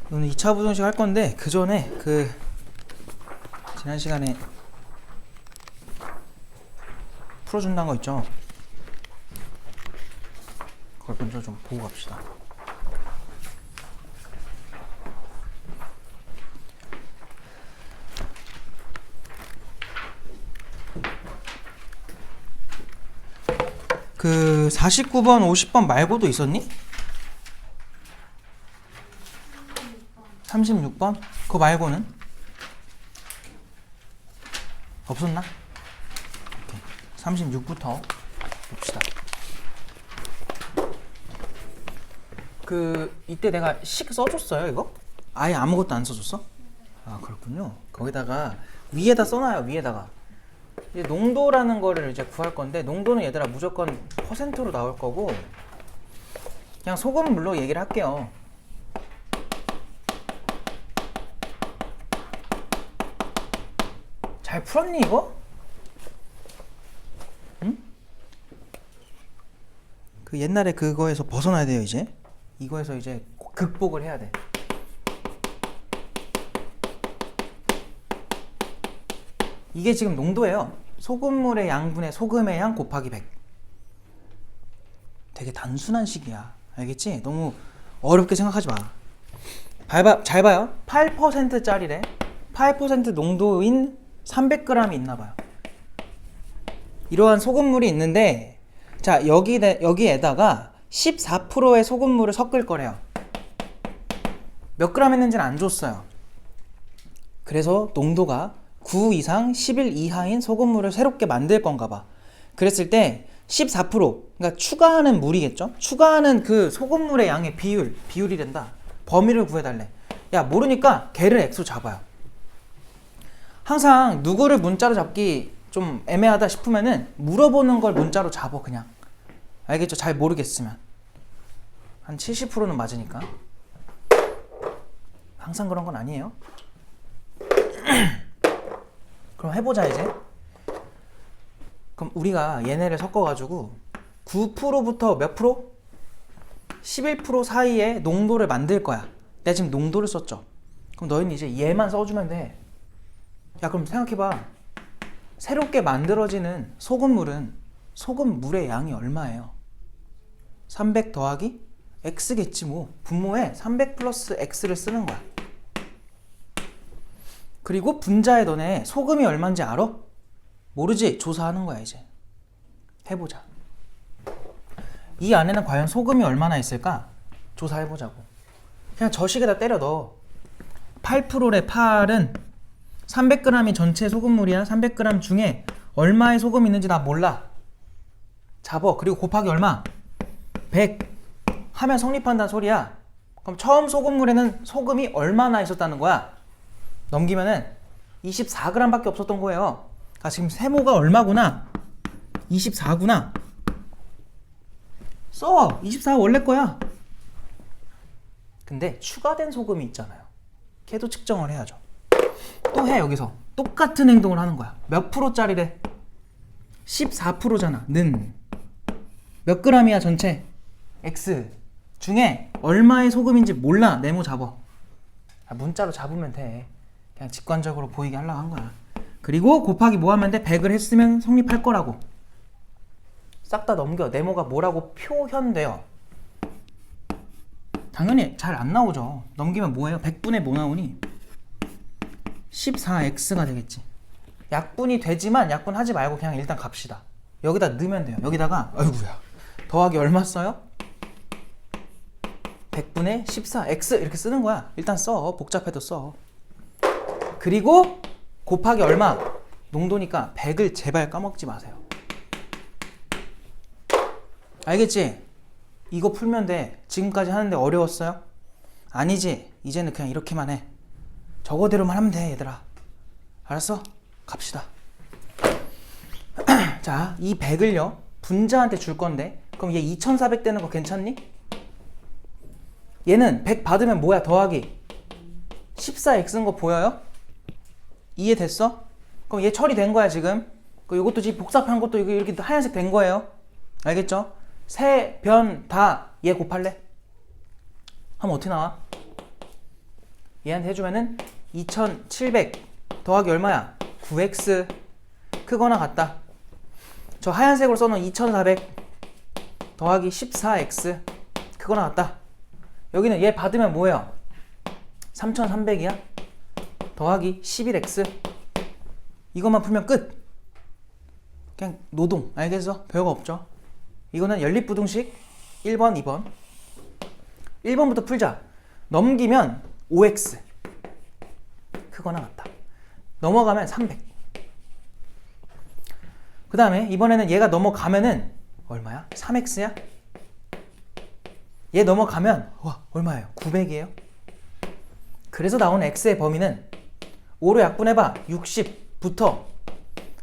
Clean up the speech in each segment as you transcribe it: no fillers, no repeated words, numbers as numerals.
오늘 2차 부정식 할 건데 그 전에 지난 시간에 풀어준다는 거 있죠? 그걸 먼저 좀 보고 갑시다. 그 49번, 50번 말고도 있었니? 36번? 그거 말고는? 없었나? 36부터 봅시다. 이때 내가 식 써줬어요, 이거? 아예 아무것도 안 써줬어? 아, 그렇군요. 거기다가 위에다 써놔요, 위에다가. 이제 농도라는 거를 이제 구할 건데, 농도는 얘들아 무조건 퍼센트로 나올 거고, 그냥 소금물로 얘기를 할게요. 잘 풀었니, 이거? 응? 그 옛날에 그거에서 벗어나야 돼요, 이제. 이거에서 이제 극복을 해야 돼. 이게 지금 농도예요. 소금물의 양분의 소금의 양 곱하기 100. 되게 단순한 식이야. 알겠지? 너무 어렵게 생각하지 마. 잘 봐요. 8%짜리래. 8% 농도인 300g이 있나 봐요. 이러한 소금물이 있는데, 자, 여기에다가 14%의 소금물을 섞을 거래요. 몇 그램 했는지는 안 줬어요. 그래서 농도가 9 이상 11 이하인 소금물을 새롭게 만들 건가 봐. 그랬을 때 14%, 그러니까 추가하는 물이겠죠? 추가하는 그 소금물의 양의 비율이란다. 범위를 구해달래. 야, 모르니까 걔를 x로 잡아요. 항상 누구를 문자로 잡기 좀 애매하다 싶으면은 물어보는 걸 문자로 잡어, 그냥. 알겠죠? 잘 모르겠으면. 한 70%는 맞으니까. 항상 그런 건 아니에요. 그럼 해보자, 이제. 그럼 우리가 얘네를 섞어가지고 9%부터 몇 프로? 11% 사이에 농도를 만들 거야. 내가 지금 농도를 썼죠. 그럼 너희는 이제 얘만 써주면 돼. 야, 그럼 생각해봐. 새롭게 만들어지는 소금물은 소금물의 양이 얼마예요? 300 더하기 x겠지 뭐. 분모에 300 플러스 x를 쓰는 거야. 그리고 분자에 너네 소금이 얼마인지 알아? 모르지? 조사하는 거야, 이제. 해보자. 이 안에는 과연 소금이 얼마나 있을까? 조사해보자고. 그냥 저 식에다 때려 넣어. 8%래. 8은 300g이 전체 소금물이야. 300g 중에 얼마의 소금이 있는지 나 몰라. 잡어. 그리고 곱하기 얼마? 100 하면 성립한다는 소리야. 그럼 처음 소금물에는 소금이 얼마나 있었다는 거야? 넘기면은 24g 밖에 없었던 거예요. 아, 지금 세모가 얼마구나? 24구나. 써! 24 원래 거야. 근데 추가된 소금이 있잖아요. 걔도 측정을 해야죠. 또 해, 여기서. 똑같은 행동을 하는 거야. 몇 프로짜리래? 14%잖아. 는. 몇 그램이야, 전체? X. 중에 얼마의 소금인지 몰라. 네모 잡어. 문자로 잡으면 돼. 그냥 직관적으로 보이게 하려고 한 거야. 그리고 곱하기 뭐 하면 돼? 100을 했으면 성립할 거라고. 싹 다 넘겨. 네모가 뭐라고 표현돼요. 당연히 잘 안 나오죠. 넘기면 뭐예요? 100분의 뭐 나오니? 14x가 되겠지. 약분이 되지만 약분하지 말고 그냥 일단 갑시다. 여기다 넣으면 돼요. 여기다가 아이고야. 더하기 얼마 써요? 100분의 14x 이렇게 쓰는 거야. 일단 써. 복잡해도 써. 그리고 곱하기 얼마? 농도니까 100을 제발 까먹지 마세요. 알겠지? 이거 풀면 돼. 지금까지 하는데 어려웠어요? 아니지? 이제는 그냥 이렇게만 해. 저거대로만 하면 돼, 얘들아. 알았어? 갑시다. 자, 이 100을요 분자한테 줄 건데, 그럼 얘 2400 되는 거 괜찮니? 얘는 100 받으면 뭐야? 더하기 14x인 거 보여요? 이해됐어? 그럼 얘 처리된 거야, 지금. 이것도 지금 복잡한 것도 이렇게 하얀색 된 거예요. 알겠죠? 세, 변, 다 얘 곱할래? 하면 어떻게 나와? 얘한테 해주면은 2700 더하기 얼마야? 9x 크거나 같다. 저 하얀색으로 써놓은 2400 더하기 14x 크거나 같다. 여기는 얘 받으면 뭐예요? 3300이야? 더하기 11x 이것만 풀면 끝. 그냥 노동. 알겠어? 별거 없죠. 이거는 연립부등식 1번, 2번. 1번부터 풀자. 넘기면 5x 크거나 같다. 넘어가면 300. 그 다음에 이번에는 얘가 넘어가면은 얼마야? 3x야? 얘 넘어가면 와 얼마예요? 900이에요. 그래서 나오는 x의 범위는 5로 약분해봐 60부터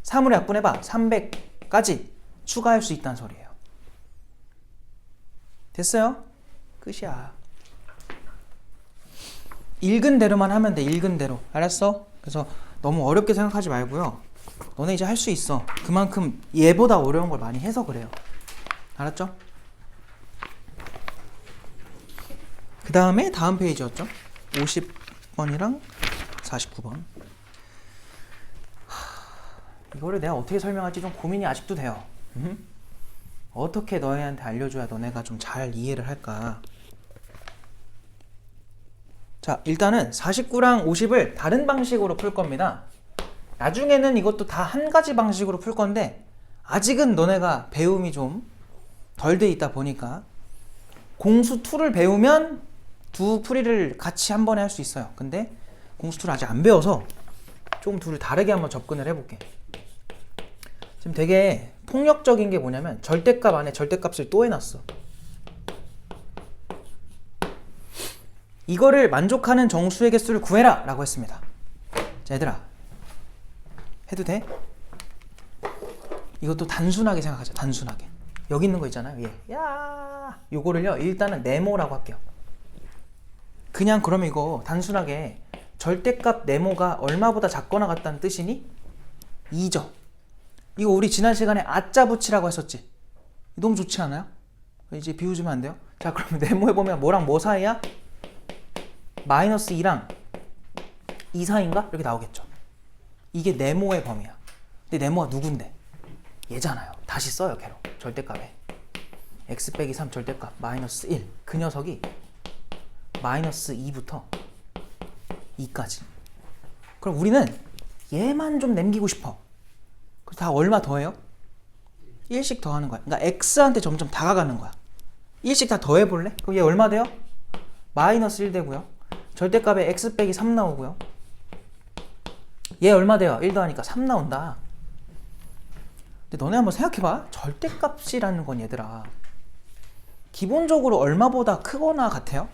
3으로 약분해봐 300까지 추가할 수 있다는 소리예요. 됐어요? 끝이야. 읽은 대로만 하면 돼. 읽은 대로. 알았어? 그래서 너무 어렵게 생각하지 말고요. 너네 이제 할 수 있어. 그만큼 얘보다 어려운 걸 많이 해서 그래요. 알았죠? 그 다음에 다음 페이지였죠? 50번이랑 49번. 이거를 내가 어떻게 설명할지 좀 고민이 아직도 돼요. 어떻게 너희한테 알려줘야 너네가 좀 잘 이해를 할까? 자, 일단은 49랑 50을 다른 방식으로 풀 겁니다. 나중에는 이것도 다 한 가지 방식으로 풀 건데 아직은 너네가 배움이 좀 덜 돼 있다 보니까 공수 2를 배우면 두 풀이를 같이 한 번에 할 수 있어요. 근데 공수 2를 아직 안 배워서 좀 둘을 다르게 한번 접근을 해볼게. 지금 되게 폭력적인 게 뭐냐면 절대값 안에 절대값을 또 해놨어. 이거를 만족하는 정수의 개수를 구해라 라고 했습니다. 자 얘들아 해도 돼? 이것도 단순하게 생각하자. 단순하게 여기 있는 거 있잖아요. 얘. 야 요거를요 일단은 네모라고 할게요. 그냥 그러면 이거 단순하게 절대값 네모가 얼마보다 작거나 같다는 뜻이니? 2죠. 이거 우리 지난 시간에 아짜 붙이라고 했었지. 너무 좋지 않아요? 이제 비우주면 안 돼요? 자 그러면 네모에 보면 뭐랑 뭐 사이야? 마이너스 2랑 2 사이인가? 이렇게 나오겠죠. 이게 네모의 범위야. 근데 네모가 누군데? 얘잖아요. 다시 써요 걔로. 절대값에 x 빼기 3 절대값 마이너스 1. 그 녀석이 마이너스 2부터 2까지. 그럼 우리는 얘만 좀 남기고 싶어. 그래서 다 얼마 더해요? 1씩 더하는 거야. 그러니까 x한테 점점 다가가는 거야. 1씩 다 더해볼래? 그럼 얘 얼마 돼요? 마이너스 1 되고요. 절대값에 x 빼기 3 나오고요. 얘 얼마 돼요? 1 더하니까 3 나온다. 근데 너네 한번 생각해봐. 절대값이라는 건 얘들아 기본적으로 얼마보다 크거나 같아요?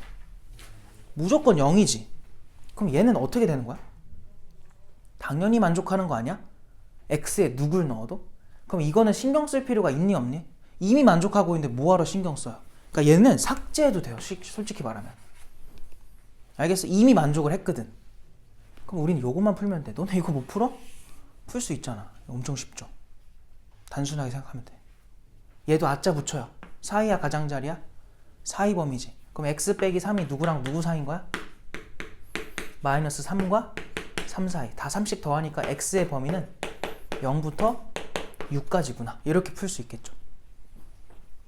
무조건 0이지. 그럼 얘는 어떻게 되는 거야? 당연히 만족하는 거 아니야? x에 누굴 넣어도? 그럼 이거는 신경 쓸 필요가 있니 없니? 이미 만족하고 있는데 뭐하러 신경 써요? 그러니까 얘는 삭제해도 돼요. 솔직히 말하면. 알겠어? 이미 만족을 했거든. 그럼 우리는 요것만 풀면 돼. 너네 이거 못 풀어? 풀 수 있잖아. 엄청 쉽죠? 단순하게 생각하면 돼. 얘도 아짜 붙여요. 사이야 가장자리야? 사이 범위지. 그럼 x 빼기 3이 누구랑 누구 사이인 거야? 마이너스 3과 3 사이. 다 3씩 더하니까 x의 범위는 0부터 6까지구나. 이렇게 풀 수 있겠죠.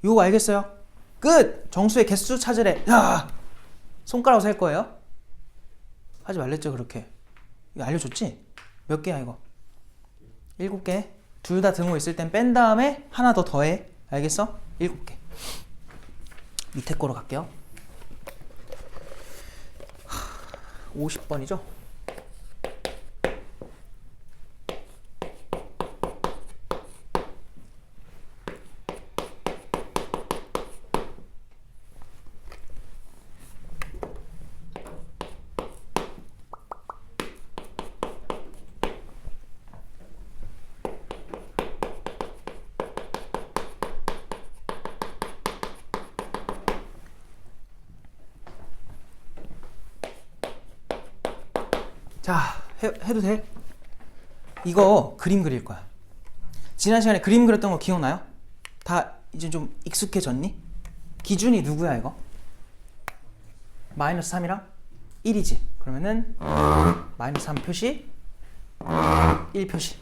이거 알겠어요? 끝! 정수의 개수 찾으래. 야! 손가락으로 셀 거예요? 하지 말랬죠 그렇게. 이거 알려줬지? 몇 개야 이거? 7개. 둘 다 등호 있을 땐 뺀 다음에 하나 더 더해. 알겠어? 7개. 밑에 거로 갈게요. 50번이죠? 자, 해도 돼? 이거 그림 그릴 거야. 지난 시간에 그림 그렸던 거 기억나요? 다 이제 좀 익숙해졌니? 기준이 누구야 이거? 마이너스 3이랑 1이지. 그러면은 마이너스 3 표시, 1 표시.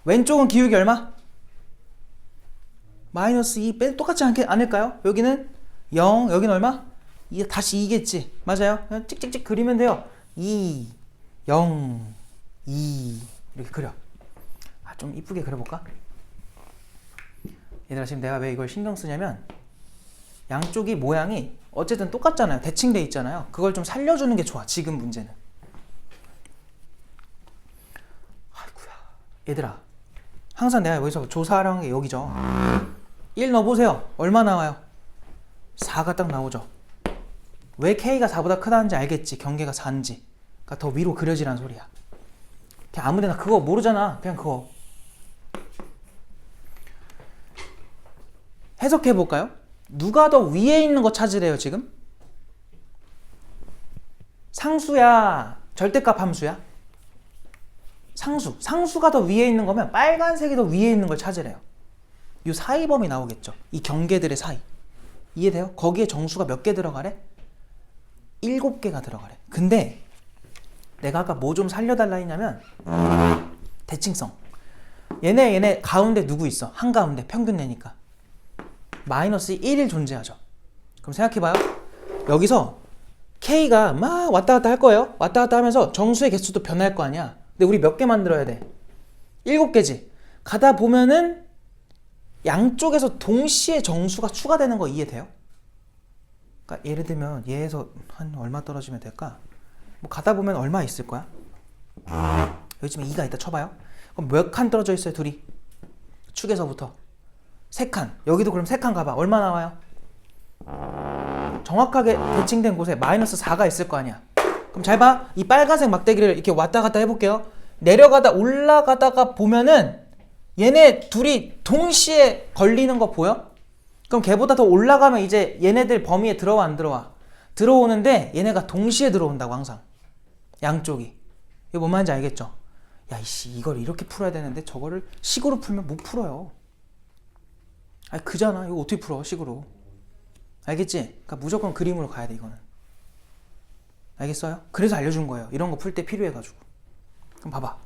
왼쪽은 기울기 얼마? 마이너스 2 똑같지 않을까요? 여기는 0, 여기는 얼마? 다시 2겠지. 맞아요. 그냥 찍찍찍 그리면 돼요. 2, 0, 2 이렇게 그려. 좀 이쁘게 그려볼까? 얘들아, 지금 내가 왜 이걸 신경 쓰냐면 양쪽이 모양이 어쨌든 똑같잖아요. 대칭돼 있잖아요. 그걸 좀 살려주는 게 좋아. 지금 문제는. 아이고야. 얘들아, 항상 내가 여기서 조사하라는 게 여기죠. 1 넣어보세요. 얼마 나와요? 4가 딱 나오죠. 왜 K가 4보다 크다는지 알겠지. 경계가 4인지. 그러니까 더 위로 그려지란 소리야. 그냥 아무데나 그거 모르잖아. 그냥 그거 해석해볼까요? 누가 더 위에 있는 거 찾으래요 지금? 상수야? 절대값 함수야? 상수가 더 위에 있는 거면 빨간색이 더 위에 있는 걸 찾으래요. 이 사이범위 나오겠죠. 이 경계들의 사이. 이해돼요? 거기에 정수가 몇 개 들어가래? 7개가 들어가래. 근데 내가 아까 뭐 좀 살려달라 했냐면 대칭성. 얘네 가운데 누구 있어? 한가운데 평균 내니까 마이너스 1일 존재하죠. 그럼 생각해봐요. 여기서 K가 막 왔다 갔다 할 거예요. 왔다 갔다 하면서 정수의 개수도 변할 거 아니야. 근데 우리 몇 개 만들어야 돼? 7개지. 가다 보면은 양쪽에서 동시에 정수가 추가되는 거 이해돼요? 그러니까 예를 들면 얘에서 한 얼마 떨어지면 될까? 뭐 가다 보면 얼마 있을 거야? 여기 지금 2가 있다 쳐봐요. 그럼 몇 칸 떨어져 있어요 둘이? 축에서부터 3칸. 여기도 그럼 3칸 가봐. 얼마 나와요? 정확하게 대칭된 곳에 마이너스 4가 있을 거 아니야. 그럼 잘 봐. 이 빨간색 막대기를 이렇게 왔다 갔다 해볼게요. 내려가다 올라가다가 보면은 얘네 둘이 동시에 걸리는 거 보여? 그럼 걔보다 더 올라가면 이제 얘네들 범위에 들어와 안 들어와? 들어오는데 얘네가 동시에 들어온다고 항상. 양쪽이. 이거 뭔 말인지 알겠죠? 야 이씨 이걸 이렇게 풀어야 되는데 저거를 식으로 풀면 못 풀어요. 아니 그잖아. 이거 어떻게 풀어 식으로. 알겠지? 그러니까 무조건 그림으로 가야 돼 이거는. 알겠어요? 그래서 알려준 거예요. 이런 거 풀 때 필요해가지고. 그럼 봐봐.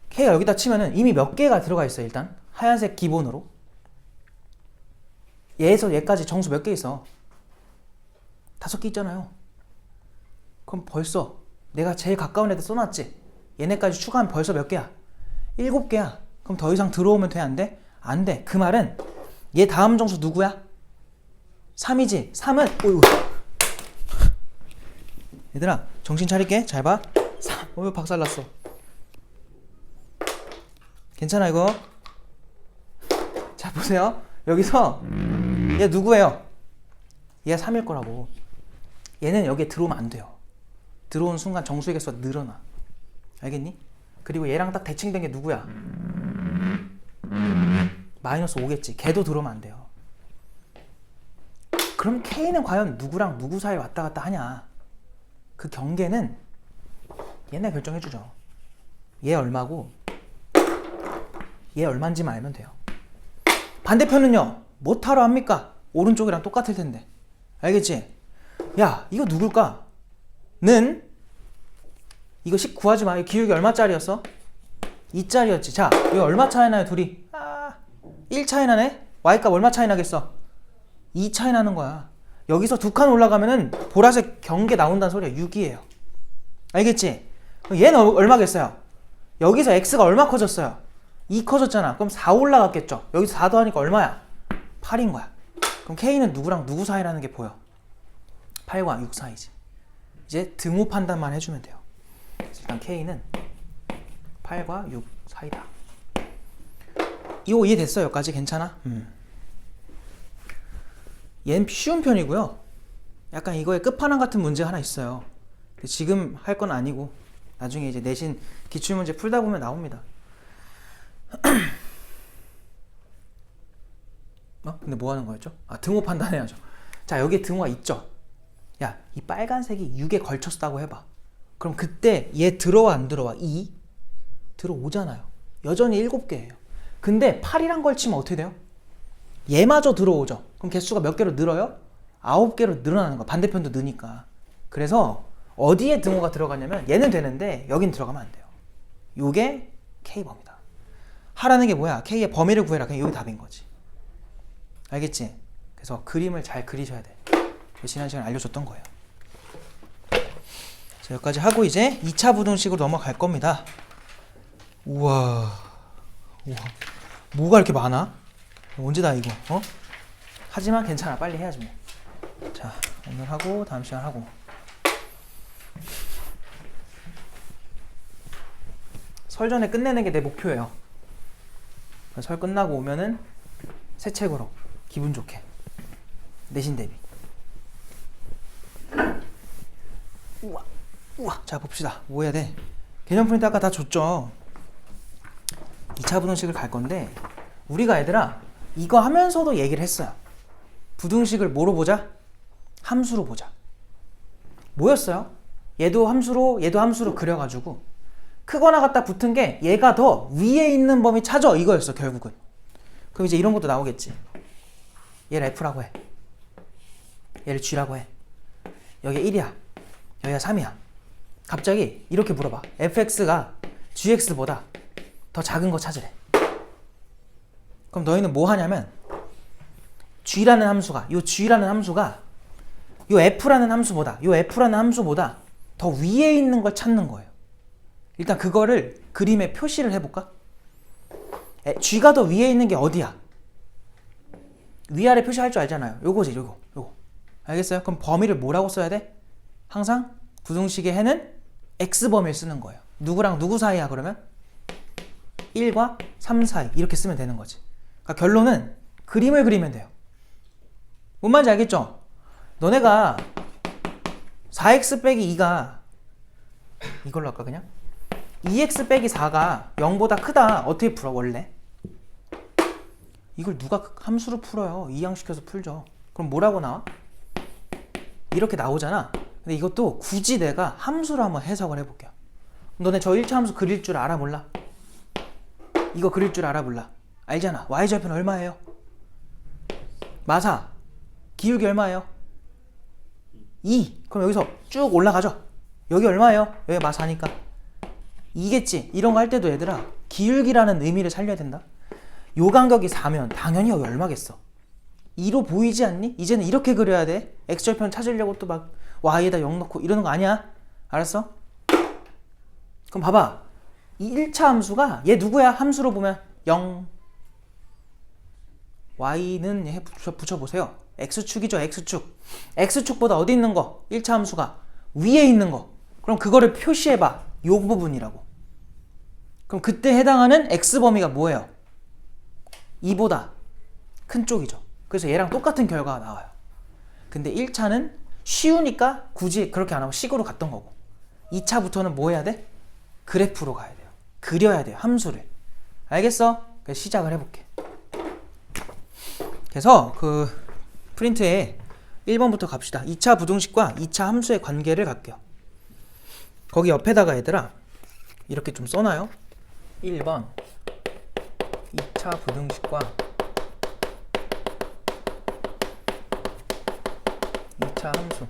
K가 여기다 치면은 이미 몇 개가 들어가 있어 일단. 하얀색 기본으로. 얘에서 얘까지 정수 몇 개 있어? 5개 있잖아요. 그럼 벌써 내가 제일 가까운 애들 써놨지? 얘네까지 추가하면 벌써 몇 개야? 7개야. 그럼 더 이상 들어오면 돼? 안 돼? 안 돼. 그 말은 얘 다음 정수 누구야? 3이지. 3은 어이구. 얘들아 정신 차릴게. 잘 봐. 3. 왜 박살났어. 괜찮아 이거. 자 보세요. 여기서 얘 누구예요? 얘가 3일 거라고. 얘는 여기에 들어오면 안 돼요. 들어온 순간 정수의 개수가 늘어나. 알겠니? 그리고 얘랑 딱 대칭된 게 누구야? 마이너스 5겠지. 걔도 들어오면 안 돼요. 그럼 K는 과연 누구랑 누구 사이에 왔다 갔다 하냐? 그 경계는 얘네 결정해주죠. 얘 얼마고 얘 얼마인지만 알면 돼요. 반대편은요. 뭐하러 합니까? 오른쪽이랑 똑같을 텐데. 알겠지? 야 이거 누굴까? 는 이거 식 구하지 마. 이 기울기 얼마짜리였어? 2짜리였지. 자 여기 얼마 차이 나요 둘이? 1 차이 나네? Y값 얼마 차이 나겠어? 2 차이 나는 거야. 여기서 2칸 올라가면은 보라색 경계 나온다는 소리야. 6이에요. 알겠지? 얘는 얼마겠어요? 여기서 X가 얼마 커졌어요? 2 커졌잖아. 그럼 4 올라갔겠죠? 여기서 4 더하니까 얼마야? 8인 거야. 그럼 K는 누구랑 누구 사이라는 게 보여? 8과 6 사이지. 이제 등호 판단만 해주면 돼요. 일단 K는 8과 6 사이다. 이거 이해됐어요? 여기까지 괜찮아? 얘는 쉬운 편이고요. 약간 이거의 끝판왕 같은 문제가 하나 있어요. 지금 할 건 아니고 나중에 이제 내신 기출문제 풀다 보면 나옵니다. 근데 뭐 하는 거였죠? 등호 판단해야죠. 자 여기에 등호가 있죠. 야 이 빨간색이 6에 걸쳤다고 해봐. 그럼 그때 얘 들어와 안 들어와? 2? 들어오잖아요. 여전히 7개예요. 근데 8이랑 걸치면 어떻게 돼요? 얘마저 들어오죠. 그럼 개수가 몇 개로 늘어요? 9개로 늘어나는 거야. 반대편도 느니까. 그래서 어디에 등호가 들어가냐면 얘는 되는데 여긴 들어가면 안 돼요. 요게 K범위다. 하라는 게 뭐야? K의 범위를 구해라. 그냥 여기 답인 거지. 알겠지? 그래서 그림을 잘 그리셔야 돼. 지난 시간에 알려줬던 거예요. 자, 여기까지 하고 이제 2차 부등식으로 넘어갈 겁니다. 우와. 뭐가 이렇게 많아? 언제 다 이거? 하지만 괜찮아. 빨리 해야지 뭐. 자, 오늘 하고 다음 시간 하고. 설 전에 끝내는 게 내 목표예요. 설 끝나고 오면은 새 책으로 기분 좋게 내신 대비. 우와. 자, 봅시다. 뭐 해야 돼? 개념 프린트 아까 다 줬죠. 2차 부등식을 갈 건데 우리가 얘들아 이거 하면서도 얘기를 했어요. 부등식을 뭐로 보자? 함수로 보자. 뭐였어요? 얘도 함수로 그려가지고 크거나 같다 붙은 게 얘가 더 위에 있는 범위 찾아 이거였어 결국은. 그럼 이제 이런 것도 나오겠지. 얘를 F라고 해. 얘를 G라고 해. 여기 1이야. 여기가 3이야. 갑자기 이렇게 물어봐. fx가 gx보다 더 작은 거 찾으래. 그럼 너희는 뭐 하냐면 g라는 함수가 요 f라는 함수보다 더 위에 있는 걸 찾는 거예요. 일단 그거를 그림에 표시를 해볼까? g가 더 위에 있는 게 어디야? 위아래 표시할 줄 알잖아요. 요거지, 요거. 알겠어요? 그럼 범위를 뭐라고 써야 돼? 항상 부등식의 해는 x범위를 쓰는 거예요. 누구랑 누구 사이야 그러면? 1과 3 사이 이렇게 쓰면 되는 거지. 그러니까 결론은 그림을 그리면 돼요. 뭔 말인지 알겠죠? 너네가 4x 빼기 2가 이걸로 할까 그냥? 2x 빼기 4가 0보다 크다. 어떻게 풀어 원래? 이걸 누가 함수로 풀어요? 이항시켜서 풀죠. 그럼 뭐라고 나와? 이렇게 나오잖아. 근데 이것도 굳이 내가 함수로 한번 해석을 해볼게요. 너네 저 1차 함수 그릴 줄 알아 몰라? 이거 그릴 줄 알아 몰라? 알잖아. y절편 얼마예요? 마사 기울기 얼마예요? 2. 그럼 여기서 쭉 올라가죠. 여기 얼마예요? 여기 마사니까 2겠지. 이런 거 할 때도 얘들아 기울기라는 의미를 살려야 된다. 요 간격이 4면 당연히 여기 얼마겠어? 2로 보이지 않니? 이제는 이렇게 그려야 돼. x절편 찾으려고 또 막 y에다 0 넣고 이러는 거 아니야. 알았어? 그럼 봐봐. 이 1차 함수가 얘 누구야? 함수로 보면 0. y는 얘 붙여보세요. x축이죠. x축. x축보다 어디 있는 거? 1차 함수가 위에 있는 거. 그럼 그거를 표시해봐. 요 부분이라고. 그럼 그때 해당하는 x범위가 뭐예요? 2보다 큰 쪽이죠. 그래서 얘랑 똑같은 결과가 나와요. 근데 1차는 쉬우니까 굳이 그렇게 안 하고 식으로 갔던 거고 2차부터는 뭐 해야 돼? 그래프로 가야 돼요. 그려야 돼요. 함수를. 알겠어? 그래서 시작을 해볼게. 그래서 그 프린트에 1번부터 갑시다. 2차 부등식과 2차 함수의 관계를 갈게요. 거기 옆에다가 얘들아 이렇게 좀 써놔요. 1번 2차 부등식과 2차 함수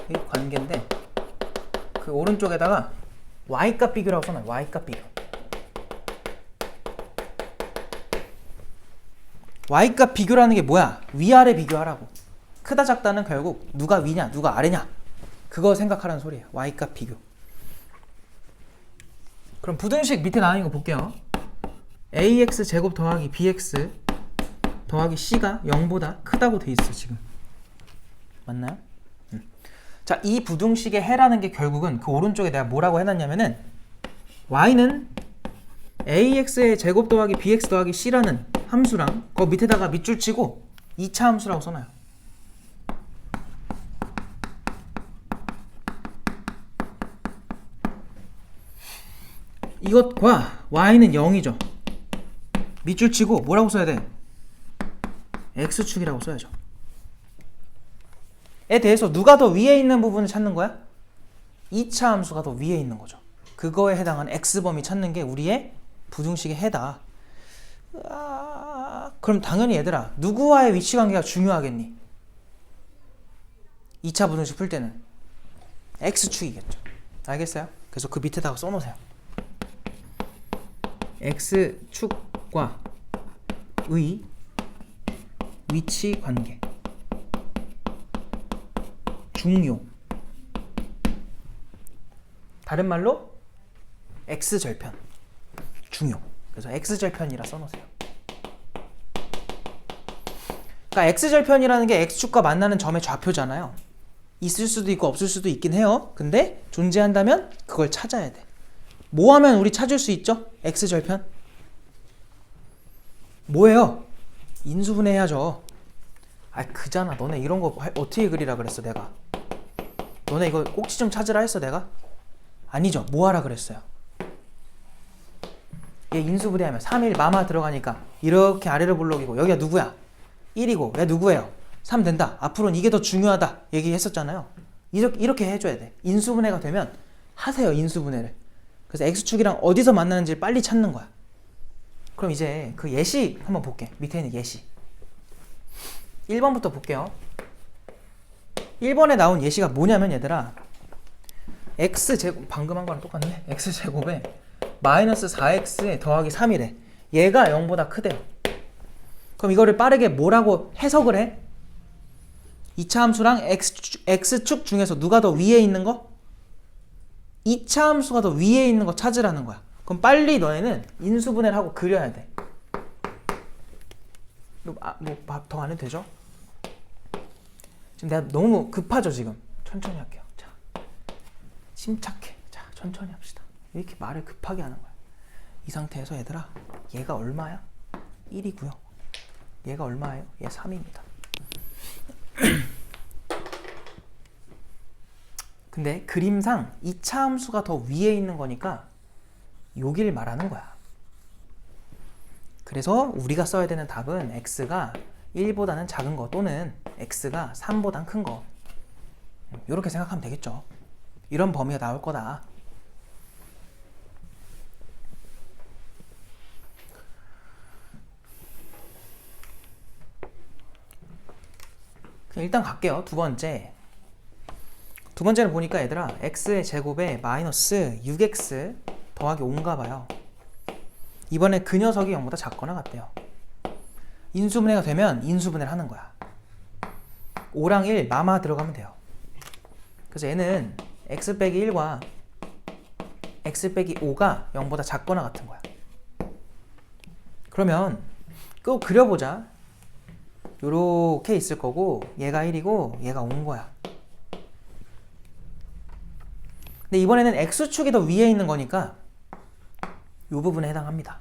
이 관계인데 그 오른쪽에다가 y값 비교라고 써놔요. y값 비교. y값 비교라는 게 뭐야? 위아래 비교하라고. 크다 작다는 결국 누가 위냐 누가 아래냐 그거 생각하라는 소리예요. y값 비교. 그럼 부등식 밑에 나와있는 거 볼게요. ax 제곱 더하기 bx 더하기 c가 0보다 크다고 돼 있어 지금. 맞나요? 자, 이 부등식의 해라는 게 결국은 그 오른쪽에 내가 뭐라고 해놨냐면은 y는 ax의 제곱 더하기 bx 더하기 c라는 함수랑 그 밑에다가 밑줄 치고 2차 함수라고 써놔요. 이것과 y는 0이죠. 밑줄 치고 뭐라고 써야 돼? x축이라고 써야죠. 에 대해서 누가 더 위에 있는 부분을 찾는 거야? 2차 함수가 더 위에 있는 거죠. 그거에 해당하는 x범위 찾는 게 우리의 부등식의 해다. 그럼 당연히 얘들아 누구와의 위치관계가 중요하겠니? 2차 분수식 풀 때는 x축이겠죠. 알겠어요? 그래서 그 밑에다가 써놓으세요. x축과 의 위치 관계 중요. 다른 말로 x절편 중요. 그래서 x절편이라 써놓으세요. 그러니까 x절편이라는 게 x축과 만나는 점의 좌표잖아요. 있을 수도 있고 없을 수도 있긴 해요. 근데 존재한다면 그걸 찾아야 돼. 뭐 하면 우리 찾을 수 있죠? x절편? 뭐예요? 인수분해해야죠. 아, 그잖아. 너네 이런 거 어떻게 그리라 그랬어 내가? 너네 이거 꼭지 좀 찾으라 했어 내가? 아니죠. 뭐 하라 그랬어요? 얘 인수분해하면 3일 마마 들어가니까 이렇게 아래로 블록이고 여기가 누구야? 1이고 얘 누구예요? 3 된다. 앞으로는 이게 더 중요하다 얘기했었잖아요. 이렇게 해줘야 돼. 인수분해가 되면 하세요. 인수분해를. 그래서 x축이랑 어디서 만나는지 빨리 찾는 거야. 그럼 이제 그 예시 한번 볼게. 밑에 있는 예시 1번부터 볼게요. 1번에 나온 예시가 뭐냐면 얘들아, x제곱, 방금 한 거랑 똑같네. x제곱에 마이너스 4x 더하기 3이래. 얘가 0보다 크대요. 그럼 이거를 빠르게 뭐라고 해석을 해? 2차 함수랑 x축 중에서 누가 더 위에 있는 거? 2차 함수가 더 위에 있는 거 찾으라는 거야. 그럼 빨리 너네는 인수분해를 하고 그려야 돼. 뭐 더 안 해도 되죠? 지금 내가 너무 급하죠 지금. 천천히 할게요. 자, 침착해. 자, 천천히 합시다. 왜 이렇게 말을 급하게 하는 거야? 이 상태에서 얘들아, 얘가 얼마야? 1이고요. 얘가 얼마예요? 얘 3입니다. 근데 그림상 2차 함수가 더 위에 있는 거니까 여기를 말하는 거야. 그래서 우리가 써야 되는 답은 x가 1보다는 작은 거 또는 x가 3보다는 큰 거. 이렇게 생각하면 되겠죠. 이런 범위가 나올 거다. 일단 갈게요. 두 번째는 보니까 얘들아, x의 제곱에 마이너스 6x 더하기 5인가 봐요. 이번에 그 녀석이 0보다 작거나 같대요. 인수분해가 되면 인수분해를 하는 거야. 5랑 1 마마 들어가면 돼요. 그래서 얘는 x 빼기 1과 x 빼기 5가 0보다 작거나 같은 거야. 그러면 꼭 그려보자. 요렇게 있을 거고 얘가 1이고 얘가 5인 거야. 근데 이번에는 x축이 더 위에 있는 거니까 이 부분에 해당합니다.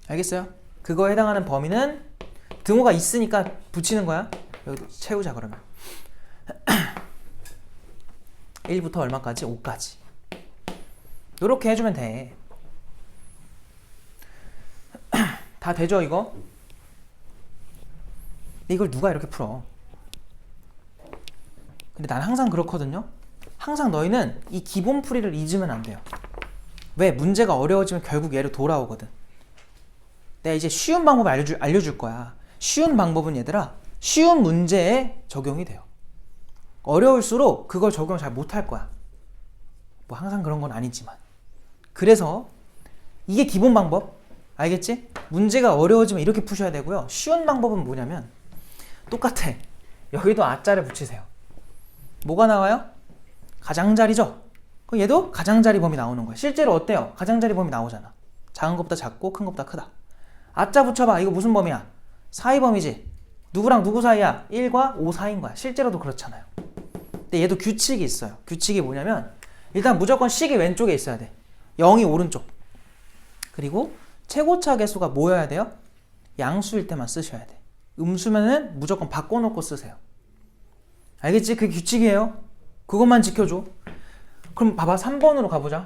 알겠어요? 그거에 해당하는 범위는 등호가 있으니까 붙이는 거야. 여기 채우자 그러면. 1부터 얼마까지? 5까지. 요렇게 해주면 돼. 다 되죠 이거? 근데 이걸 누가 이렇게 풀어? 근데 난 항상 그렇거든요. 항상 너희는 이 기본 풀이를 잊으면 안 돼요. 왜? 문제가 어려워지면 결국 얘로 돌아오거든. 내가 이제 쉬운 방법을 알려줄 거야. 쉬운 방법은 얘들아, 쉬운 문제에 적용이 돼요. 어려울수록 그걸 적용을 잘 못할 거야. 뭐 항상 그런 건 아니지만. 그래서 이게 기본 방법. 알겠지? 문제가 어려워지면 이렇게 푸셔야 되고요. 쉬운 방법은 뭐냐면 똑같아. 여기도 아자를 붙이세요. 뭐가 나와요? 가장자리죠? 그럼 얘도 가장자리 범위 나오는 거야. 실제로 어때요? 가장자리 범위 나오잖아. 작은 것보다 작고 큰 것보다 크다. 아자 붙여봐. 이거 무슨 범위야? 사이 범위지. 누구랑 누구 사이야? 1과 5 사이인 거야. 실제로도 그렇잖아요. 근데 얘도 규칙이 있어요. 규칙이 뭐냐면 일단 무조건 식이 왼쪽에 있어야 돼. 0이 오른쪽. 그리고 최고차 계수가 뭐여야 돼요? 양수일 때만 쓰셔야 돼. 음수면은 무조건 바꿔놓고 쓰세요. 알겠지? 그게 규칙이에요. 그것만 지켜줘. 그럼 봐봐. 3번으로 가보자.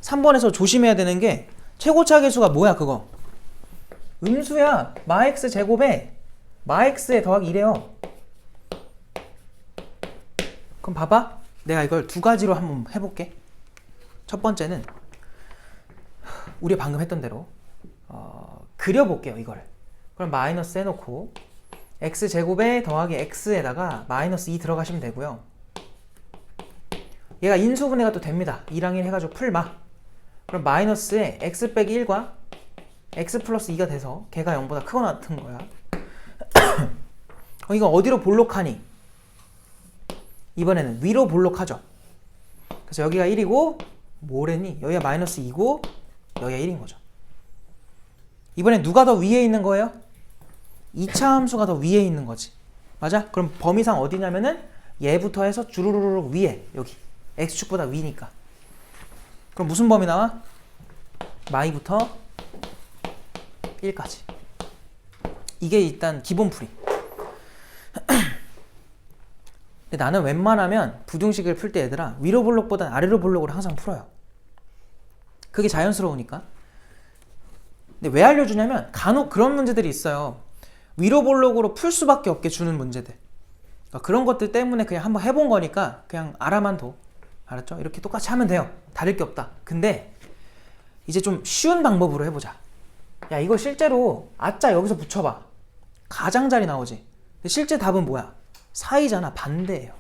3번에서 조심해야 되는 게 최고차 계수가 뭐야 그거? 음수야. 마x 제곱에 마x에 더하기 2래요. 그럼 봐봐. 내가 이걸 두 가지로 한번 해볼게. 첫 번째는 우리 방금 했던 대로 그려볼게요 이거를. 그럼 마이너스 해놓고 x제곱에 더하기 x에다가 마이너스 2 들어가시면 되고요. 얘가 인수분해가 또 됩니다. 2랑 1 해가지고 풀마. 그럼 마이너스에 x 빼기 1과 x 플러스 2가 돼서 걔가 0보다 크거나 같은 거야. 이거 어디로 볼록하니? 이번에는 위로 볼록하죠. 그래서 여기가 1이고 뭐래니? 여기가 마이너스 2고 여기가 1인 거죠. 이번엔 누가 더 위에 있는 거예요? 2차 함수가 더 위에 있는 거지. 맞아? 그럼 범위상 어디냐면은 얘부터 해서 주르르륵 위에 여기 x축보다 위니까. 그럼 무슨 범위 나와? 마이부터 1까지. 이게 일단 기본풀이. 근데 나는 웬만하면 부등식을 풀 때 얘들아 위로 볼록보다는 아래로 볼록으로 항상 풀어요. 그게 자연스러우니까. 근데 왜 알려주냐면 간혹 그런 문제들이 있어요. 위로 볼록으로 풀 수밖에 없게 주는 문제들. 그러니까 그런 것들 때문에 그냥 한번 해본 거니까 그냥 알아만 둬. 알았죠? 이렇게 똑같이 하면 돼요. 다를 게 없다. 근데 이제 좀 쉬운 방법으로 해보자. 야, 이거 실제로 아짜 여기서 붙여봐. 가장자리 나오지. 근데 실제 답은 뭐야? 4이잖아. 반대예요.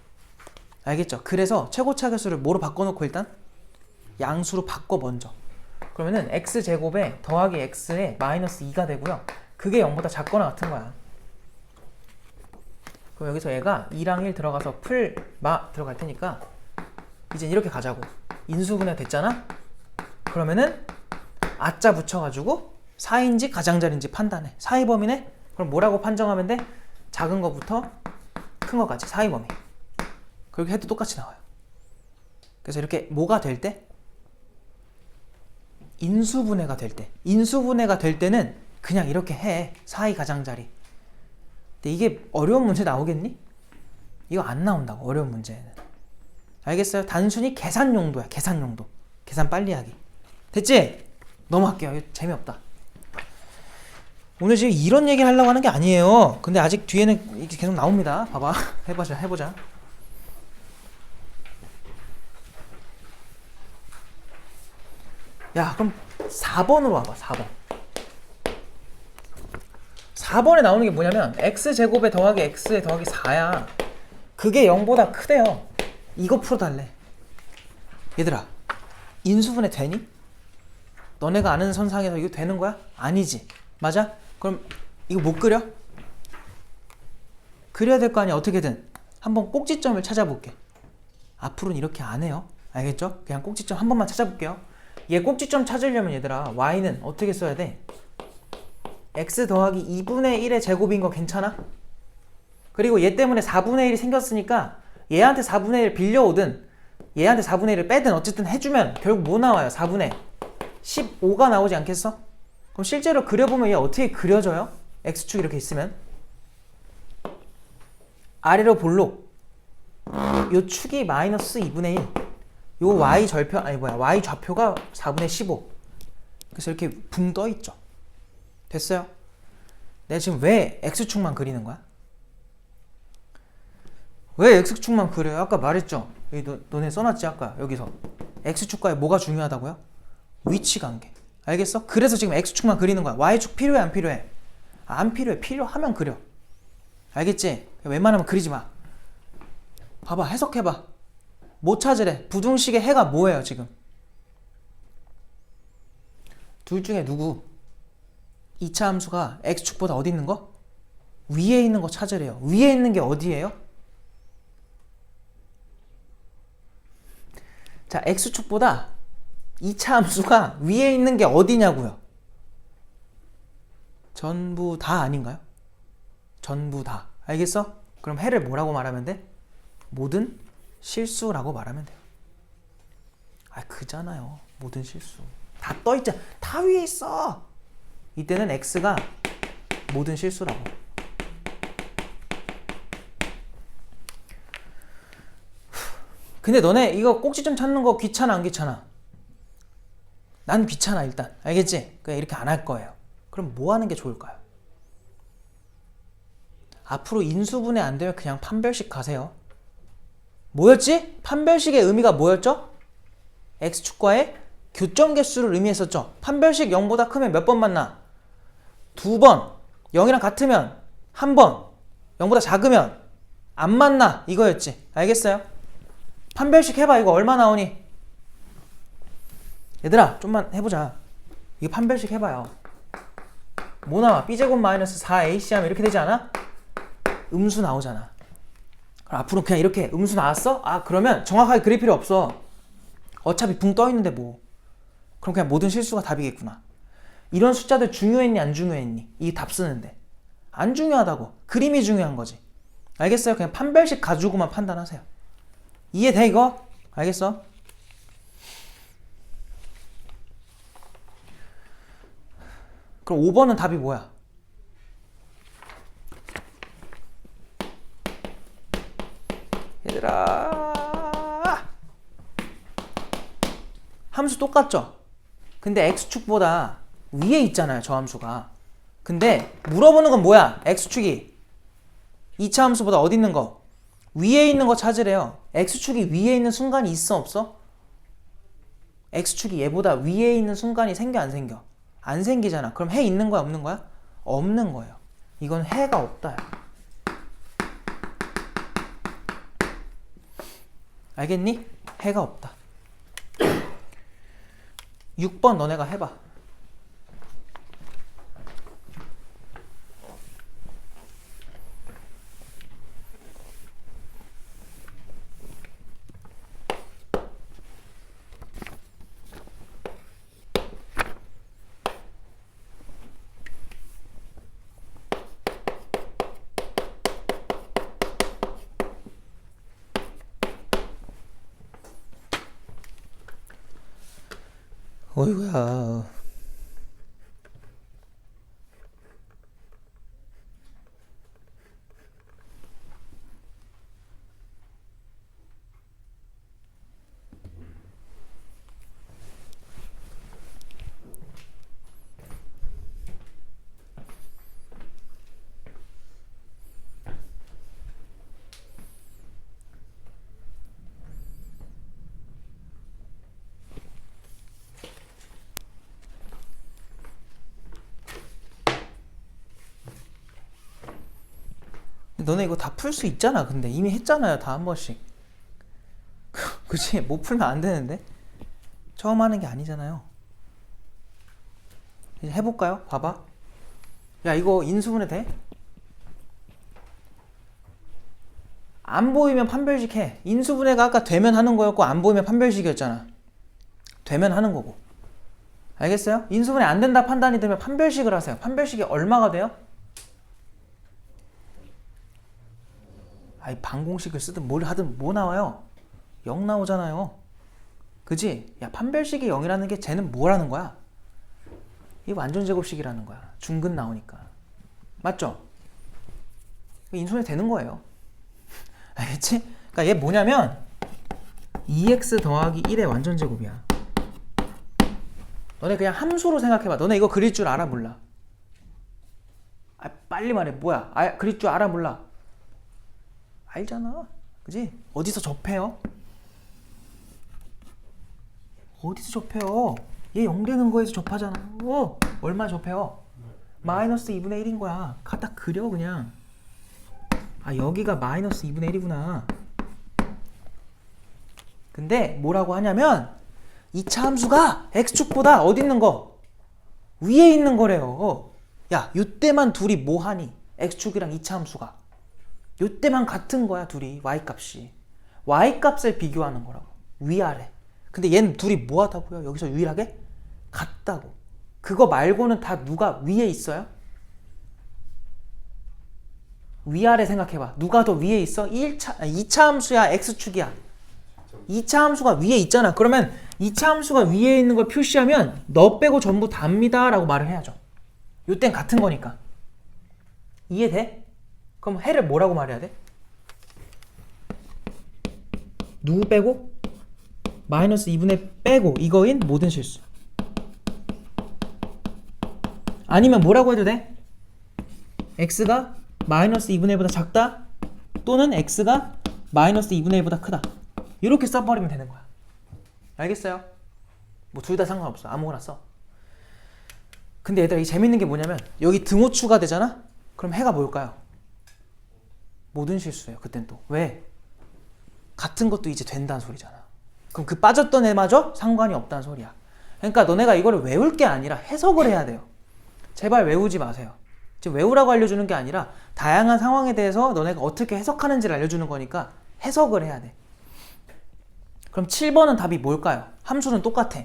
알겠죠? 그래서 최고차계수를 뭐로 바꿔놓고 일단 양수로 바꿔 먼저. 그러면은 x제곱에 더하기 x에 마이너스 2가 되고요. 그게 0보다 작거나 같은 거야. 그럼 여기서 얘가 2랑 1 들어가서 풀마 들어갈 테니까 이제 이렇게 가자고. 인수분해 됐잖아? 그러면은 아짜 붙여가지고 4인지 가장자리인지 판단해. 4의 범위네? 그럼 뭐라고 판정하면 돼? 작은 거부터 큰 거까지 4의 범위. 그렇게 해도 똑같이 나와요. 그래서 이렇게 뭐가 될 때? 인수분해가 될 때. 인수분해가 될 때는 그냥 이렇게 해. 4의 가장자리. 근데 이게 어려운 문제 나오겠니? 이거 안 나온다고, 어려운 문제는. 알겠어요? 단순히 계산 용도야. 계산 용도. 계산 빨리 하기. 됐지? 넘어갈게요. 이거 재미없다. 오늘 지금 이런 얘기를 하려고 하는 게 아니에요. 근데 아직 뒤에는 이렇게 계속 나옵니다. 봐봐. 해보자. 야, 그럼 4번으로 와봐. 4번. 4번에 나오는 게 뭐냐면 x제곱에 더하기 x에 더하기 4야. 그게 0보다 크대요. 이거 풀어달래. 얘들아, 인수분해 되니? 너네가 아는 선상에서 이거 되는 거야? 아니지. 맞아? 그럼 이거 못 그려? 그려야 될 거 아니야. 어떻게든 한번 꼭지점을 찾아볼게. 앞으로는 이렇게 안 해요. 알겠죠? 그냥 꼭지점 한 번만 찾아볼게요. 얘 꼭지점 찾으려면 얘들아 y는 어떻게 써야 돼? x 더하기 2분의 1의 제곱인 거 괜찮아? 그리고 얘 때문에 4분의 1이 생겼으니까 얘한테 4분의 1 빌려오든 얘한테 4분의 1을 빼든 어쨌든 해주면 결국 뭐 나와요? 4분의 15가 나오지 않겠어? 그럼 실제로 그려보면 얘 어떻게 그려져요? x축 이렇게 있으면 아래로 볼록 요 축이 마이너스 2분의 1 요 y 절표 y 좌표가 4분의 15 그래서 이렇게 붕 떠있죠. 됐어요? 내가 지금 왜 x축만 그리는 거야? 왜 x축만 그려요? 아까 말했죠? 여기 너네 써놨지 아까 여기서 x축과에 뭐가 중요하다고요? 위치관계. 알겠어? 그래서 지금 x축만 그리는 거야. y축 필요해 안 필요해? 안 필요해. 필요하면 그려. 알겠지? 웬만하면 그리지 마. 봐봐 해석해봐. 뭐 찾으래? 부등식의 해가 뭐예요 지금? 둘 중에 누구? 2차 함수가 x축보다 어디 있는 거? 위에 있는 거 찾으래요. 위에 있는 게 어디예요? 자, x축보다 2차 함수가 위에 있는 게 어디냐고요? 전부 다 아닌가요? 전부 다. 알겠어? 그럼 해를 뭐라고 말하면 돼? 모든 실수라고 말하면 돼요. 아, 그잖아요. 모든 실수. 다 떠있잖아. 다 위에 있어. 이때는 x가 모든 실수라고. 근데 너네 이거 꼭지점 찾는 거 귀찮아 안 귀찮아? 난 귀찮아 일단. 알겠지? 그냥 이렇게 안 할 거예요. 그럼 뭐 하는 게 좋을까요? 앞으로 인수분해 안 되면 그냥 판별식 가세요. 뭐였지? 판별식의 의미가 뭐였죠? x축과의 교점 개수를 의미했었죠. 판별식 0보다 크면 몇 번 만나? 2번. 0이랑 같으면 1번. 0보다 작으면 안 만나 이거였지. 알겠어요? 판별식 해봐. 이거 얼마 나오니? 얘들아 좀만 해보자. 이거 판별식 해봐요. 뭐 나와? b제곱 마이너스 4ac 하면 이렇게 되지 않아? 음수 나오잖아. 그럼 앞으로 그냥 이렇게 음수 나왔어? 아 그러면 정확하게 그릴 필요 없어. 어차피 붕 떠있는데 뭐. 그럼 그냥 모든 실수가 답이겠구나. 이런 숫자들 중요했니 안 중요했니? 이 답 쓰는데. 안 중요하다고. 그림이 중요한 거지. 알겠어요? 그냥 판별식 가지고만 판단하세요. 이해돼 이거? 알겠어? 그럼 5번은 답이 뭐야? 얘들아 함수 똑같죠? 근데 x축보다 위에 있잖아요 저 함수가. 근데 물어보는 건 뭐야? x축이 2차 함수보다 어디 있는 거? 위에 있는 거 찾으래요. x축이 위에 있는 순간이 있어 없어? x축이 얘보다 위에 있는 순간이 생겨 안 생겨? 안 생기잖아. 그럼 해 있는 거야 없는 거야? 없는 거예요. 이건 해가 없다요. 알겠니? 해가 없다. 6번 너네가 해봐. 어이구야. 너네 이거 다 풀 수 있잖아. 근데 이미 했잖아요. 다 한 번씩. 그치? 못 풀면 안 되는데? 처음 하는 게 아니잖아요. 이제 해볼까요? 봐봐. 야 이거 인수분해 돼? 안 보이면 판별식 해. 인수분해가 아까 되면 하는 거였고 안 보이면 판별식이었잖아. 되면 하는 거고. 알겠어요? 인수분해 안 된다 판단이 되면 판별식을 하세요. 판별식이 얼마가 돼요? 아이 방공식을 쓰든 뭘 하든 뭐 나와요? 0 나오잖아요. 그지? 야 판별식이 0이라는 게 쟤는 뭐라는 거야? 이거 완전제곱식이라는 거야. 중근 나오니까. 맞죠? 인수분해 되는 거예요. 알겠지? 그러니까 얘 뭐냐면 2x 더하기 1의 완전제곱이야. 너네 그냥 함수로 생각해봐. 너네 이거 그릴 줄 알아 몰라? 아, 빨리 말해. 뭐야? 아, 그릴 줄 알아 몰라? 알잖아. 그지? 어디서 접해요? 어디서 접해요? 얘 0 되는 거에서 접하잖아. 얼마 접해요? 마이너스 2분의 1인 거야. 갖다 그려 그냥. 아 여기가 마이너스 2분의 1이구나. 근데 뭐라고 하냐면 2차 함수가 x축보다 어디 있는 거? 위에 있는 거래요. 야 요때만 둘이 뭐하니? x축이랑 2차 함수가 요때만 같은 거야 둘이. y값이 y값을 비교하는 거라고. 위아래. 근데 얘는 둘이 뭐하다고요? 여기서 유일하게 같다고. 그거 말고는 다 누가 위에 있어요? 위아래 생각해봐. 누가 더 위에 있어? 2차 함수야 x축이야. 2차 함수가 위에 있잖아. 그러면 2차 함수가 위에 있는 걸 표시하면 너 빼고 전부 답니다 라고 말을 해야죠. 요땐 같은 거니까. 이해돼? 그럼 해를 뭐라고 말해야 돼? 누구 빼고? 마이너스 2분의 빼고 이거인 모든 실수. 아니면 뭐라고 해도 돼? x가 마이너스 2분의 1보다 작다 또는 x가 마이너스 2분의 1보다 크다. 이렇게 써버리면 되는 거야. 알겠어요? 뭐 둘 다 상관없어. 아무거나 써. 근데 얘들아 이 재밌는 게 뭐냐면 여기 등호 추가되잖아? 그럼 해가 뭘까요? 모든 실수예요. 그땐 또. 왜? 같은 것도 이제 된다는 소리잖아. 그럼 그 빠졌던 애마저 상관이 없다는 소리야. 그러니까 너네가 이거를 외울 게 아니라 해석을 해야 돼요. 제발 외우지 마세요. 지금 외우라고 알려주는 게 아니라 다양한 상황에 대해서 너네가 어떻게 해석하는지를 알려주는 거니까 해석을 해야 돼. 그럼 7번은 답이 뭘까요? 함수는 똑같아.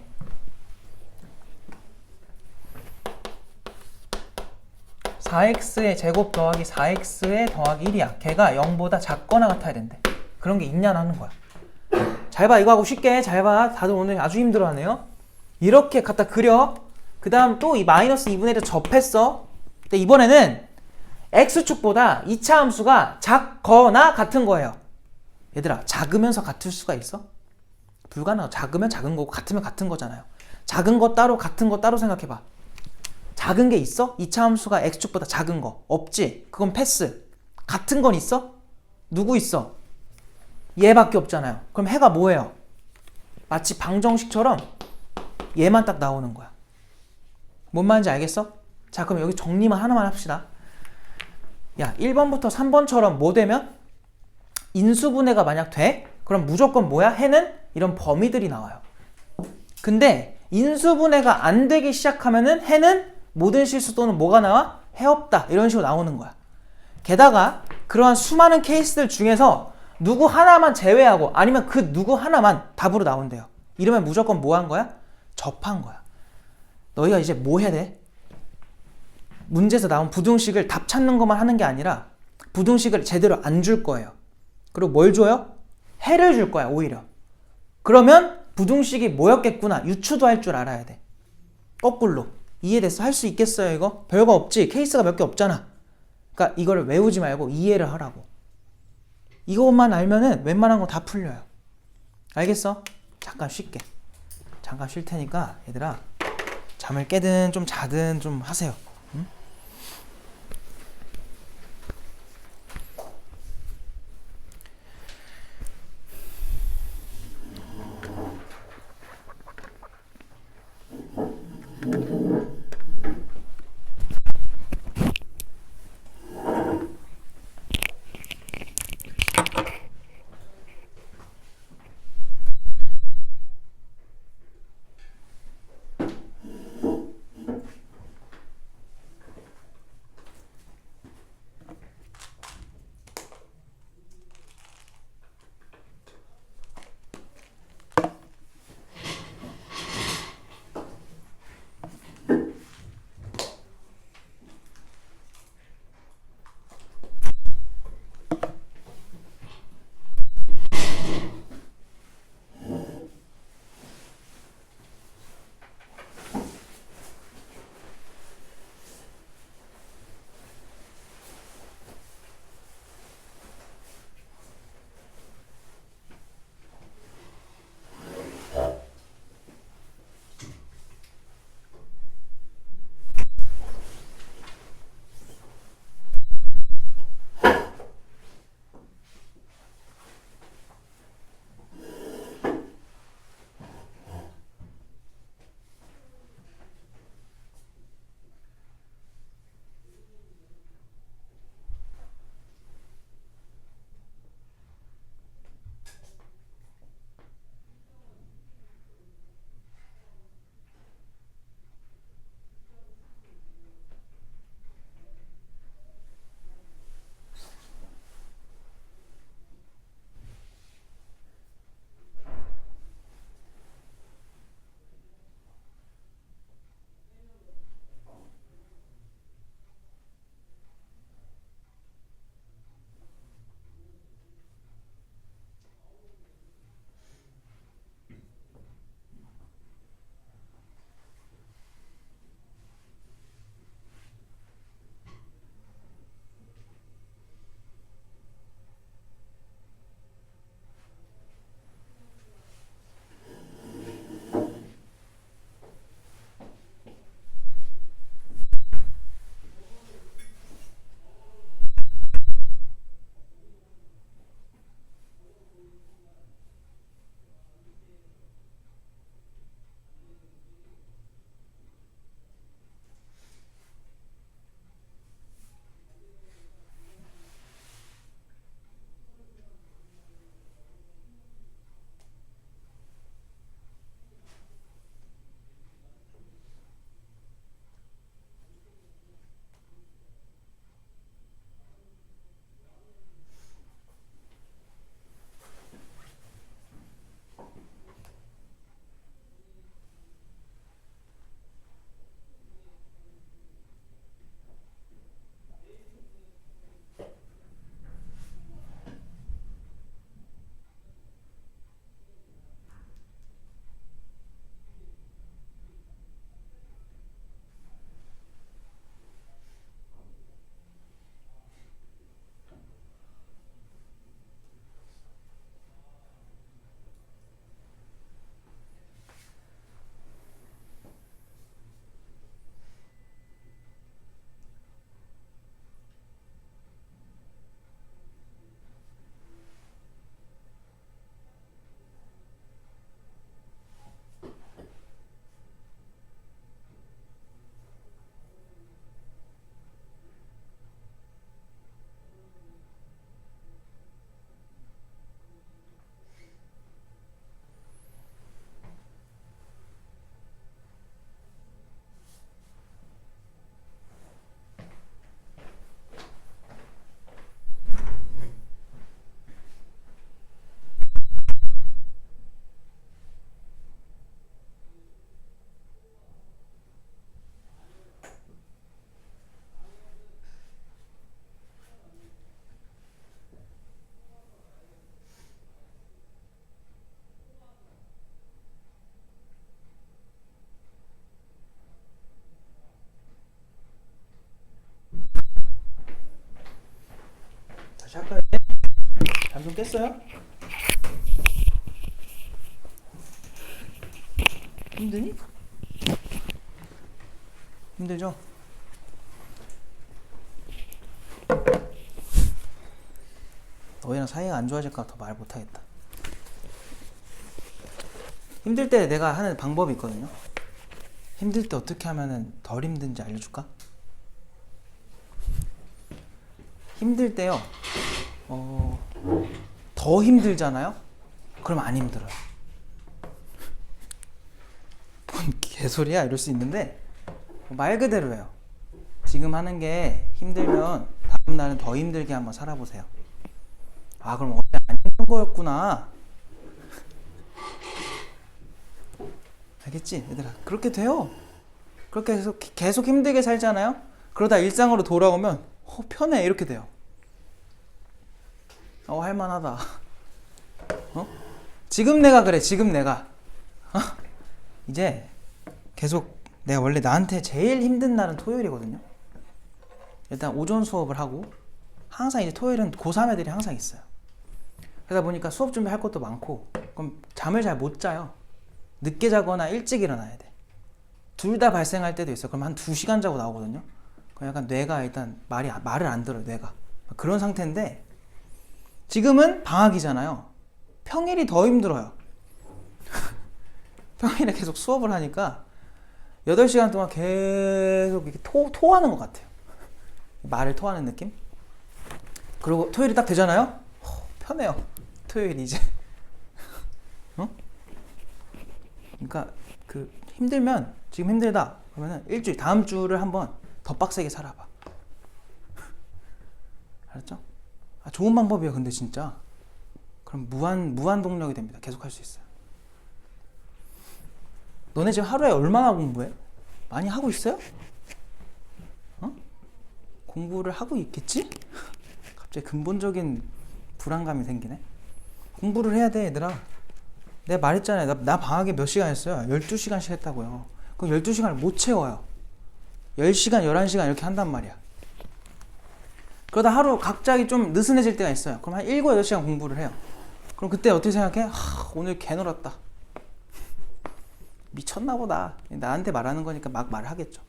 4x의 제곱 더하기 4x의 더하기 1이야. 걔가 0보다 작거나 같아야 된대. 그런 게 있냐는 거야. 잘 봐. 이거 하고 쉽게 잘 봐. 다들 오늘 아주 힘들어하네요. 이렇게 갖다 그려. 그 다음 또 이 마이너스 2분의 1을 접했어. 근데 이번에는 x축보다 2차 함수가 작거나 같은 거예요. 얘들아, 작으면서 같을 수가 있어? 불가능하고. 작으면 작은 거고 같으면 같은 거잖아요. 작은 거 따로 같은 거 따로 생각해봐. 작은 게 있어? 2차 함수가 x축보다 작은 거 없지? 그건 패스. 같은 건 있어? 누구 있어? 얘밖에 없잖아요. 그럼 해가 뭐예요? 마치 방정식처럼 얘만 딱 나오는 거야. 뭔 말인지 알겠어? 자, 그럼 여기 정리만 하나만 합시다. 야, 1번부터 3번처럼 뭐 되면? 인수분해가 만약 돼? 그럼 무조건 뭐야? 해는 이런 범위들이 나와요. 근데 인수분해가 안 되기 시작하면은 해는 모든 실수 또는 뭐가 나와? 해 없다. 이런 식으로 나오는 거야. 게다가 그러한 수많은 케이스들 중에서 누구 하나만 제외하고 아니면 그 누구 하나만 답으로 나온대요. 이러면 무조건 뭐 한 거야? 접한 거야. 너희가 이제 뭐 해야 돼? 문제에서 나온 부등식을 답 찾는 것만 하는 게 아니라 부등식을 제대로 안 줄 거예요. 그리고 뭘 줘요? 해를 줄 거야, 오히려. 그러면 부등식이 뭐였겠구나. 유추도 할 줄 알아야 돼. 거꾸로. 이해됐어? 할 수 있겠어요, 이거? 별거 없지? 케이스가 몇 개 없잖아. 그러니까 이거를 외우지 말고 이해를 하라고. 이것만 알면은 웬만한 거 다 풀려요. 알겠어? 잠깐 쉴게. 잠깐 쉴 테니까 얘들아 잠을 깨든 좀 자든 좀 하세요. 응? 깼어요? 힘드니? 힘들죠? 너희랑 사이가 안 좋아질까 더 말 못하겠다. 힘들 때 내가 하는 방법이 있거든요. 힘들 때 어떻게 하면 덜 힘든지 알려줄까? 힘들 때요, 더 힘들잖아요? 그럼 안 힘들어요. 뭔 개소리야? 이럴 수 있는데, 말 그대로예요. 지금 하는 게 힘들면 다음날은 더 힘들게 한번 살아보세요. 아, 그럼 어제 안 힘든 거였구나. 알겠지? 얘들아, 그렇게 돼요. 그렇게 계속 힘들게 살잖아요? 그러다 일상으로 돌아오면 편해, 이렇게 돼요. 할만하다. 지금 내가 그래. 지금 내가 이제 계속 내가 원래 나한테 제일 힘든 날은 토요일이거든요. 일단 오전 수업을 하고 항상 이제 토요일은 고3 애들이 항상 있어요. 그러다 보니까 수업 준비할 것도 많고, 그럼 잠을 잘 못 자요. 늦게 자거나 일찍 일어나야 돼. 둘 다 발생할 때도 있어요. 그럼 한 2시간 자고 나오거든요. 그럼 약간 뇌가 일단 말을 안 들어요. 뇌가 그런 상태인데, 지금은 방학이잖아요. 평일이 더 힘들어요. 평일에 계속 수업을 하니까 8시간 동안 계속 이렇게 토하는 것 같아요. 말을 토하는 느낌? 그리고 토요일이 딱 되잖아요? 편해요. 토요일이 이제. 그러니까 힘들면, 지금 힘들다 그러면은 일주일, 다음 주를 한번 더 빡세게 살아봐. 알았죠? 좋은 방법이에요. 근데 진짜 그럼 무한 동력이 됩니다. 계속 할 수 있어요. 너네 지금 하루에 얼마나 공부해? 많이 하고 있어요? 공부를 하고 있겠지? 갑자기 근본적인 불안감이 생기네. 공부를 해야 돼, 얘들아. 내가 말했잖아요. 나 방학에 몇 시간 했어요? 12시간씩 했다고요. 그럼 12시간을 못 채워요. 10시간, 11시간 이렇게 한단 말이야. 그러다 하루 갑자기 좀 느슨해질 때가 있어요. 그럼 한 7, 8시간 공부를 해요. 그럼 그때 어떻게 생각해? 오늘 개 놀았다. 미쳤나 보다. 나한테 말하는 거니까 막 말을 하겠죠.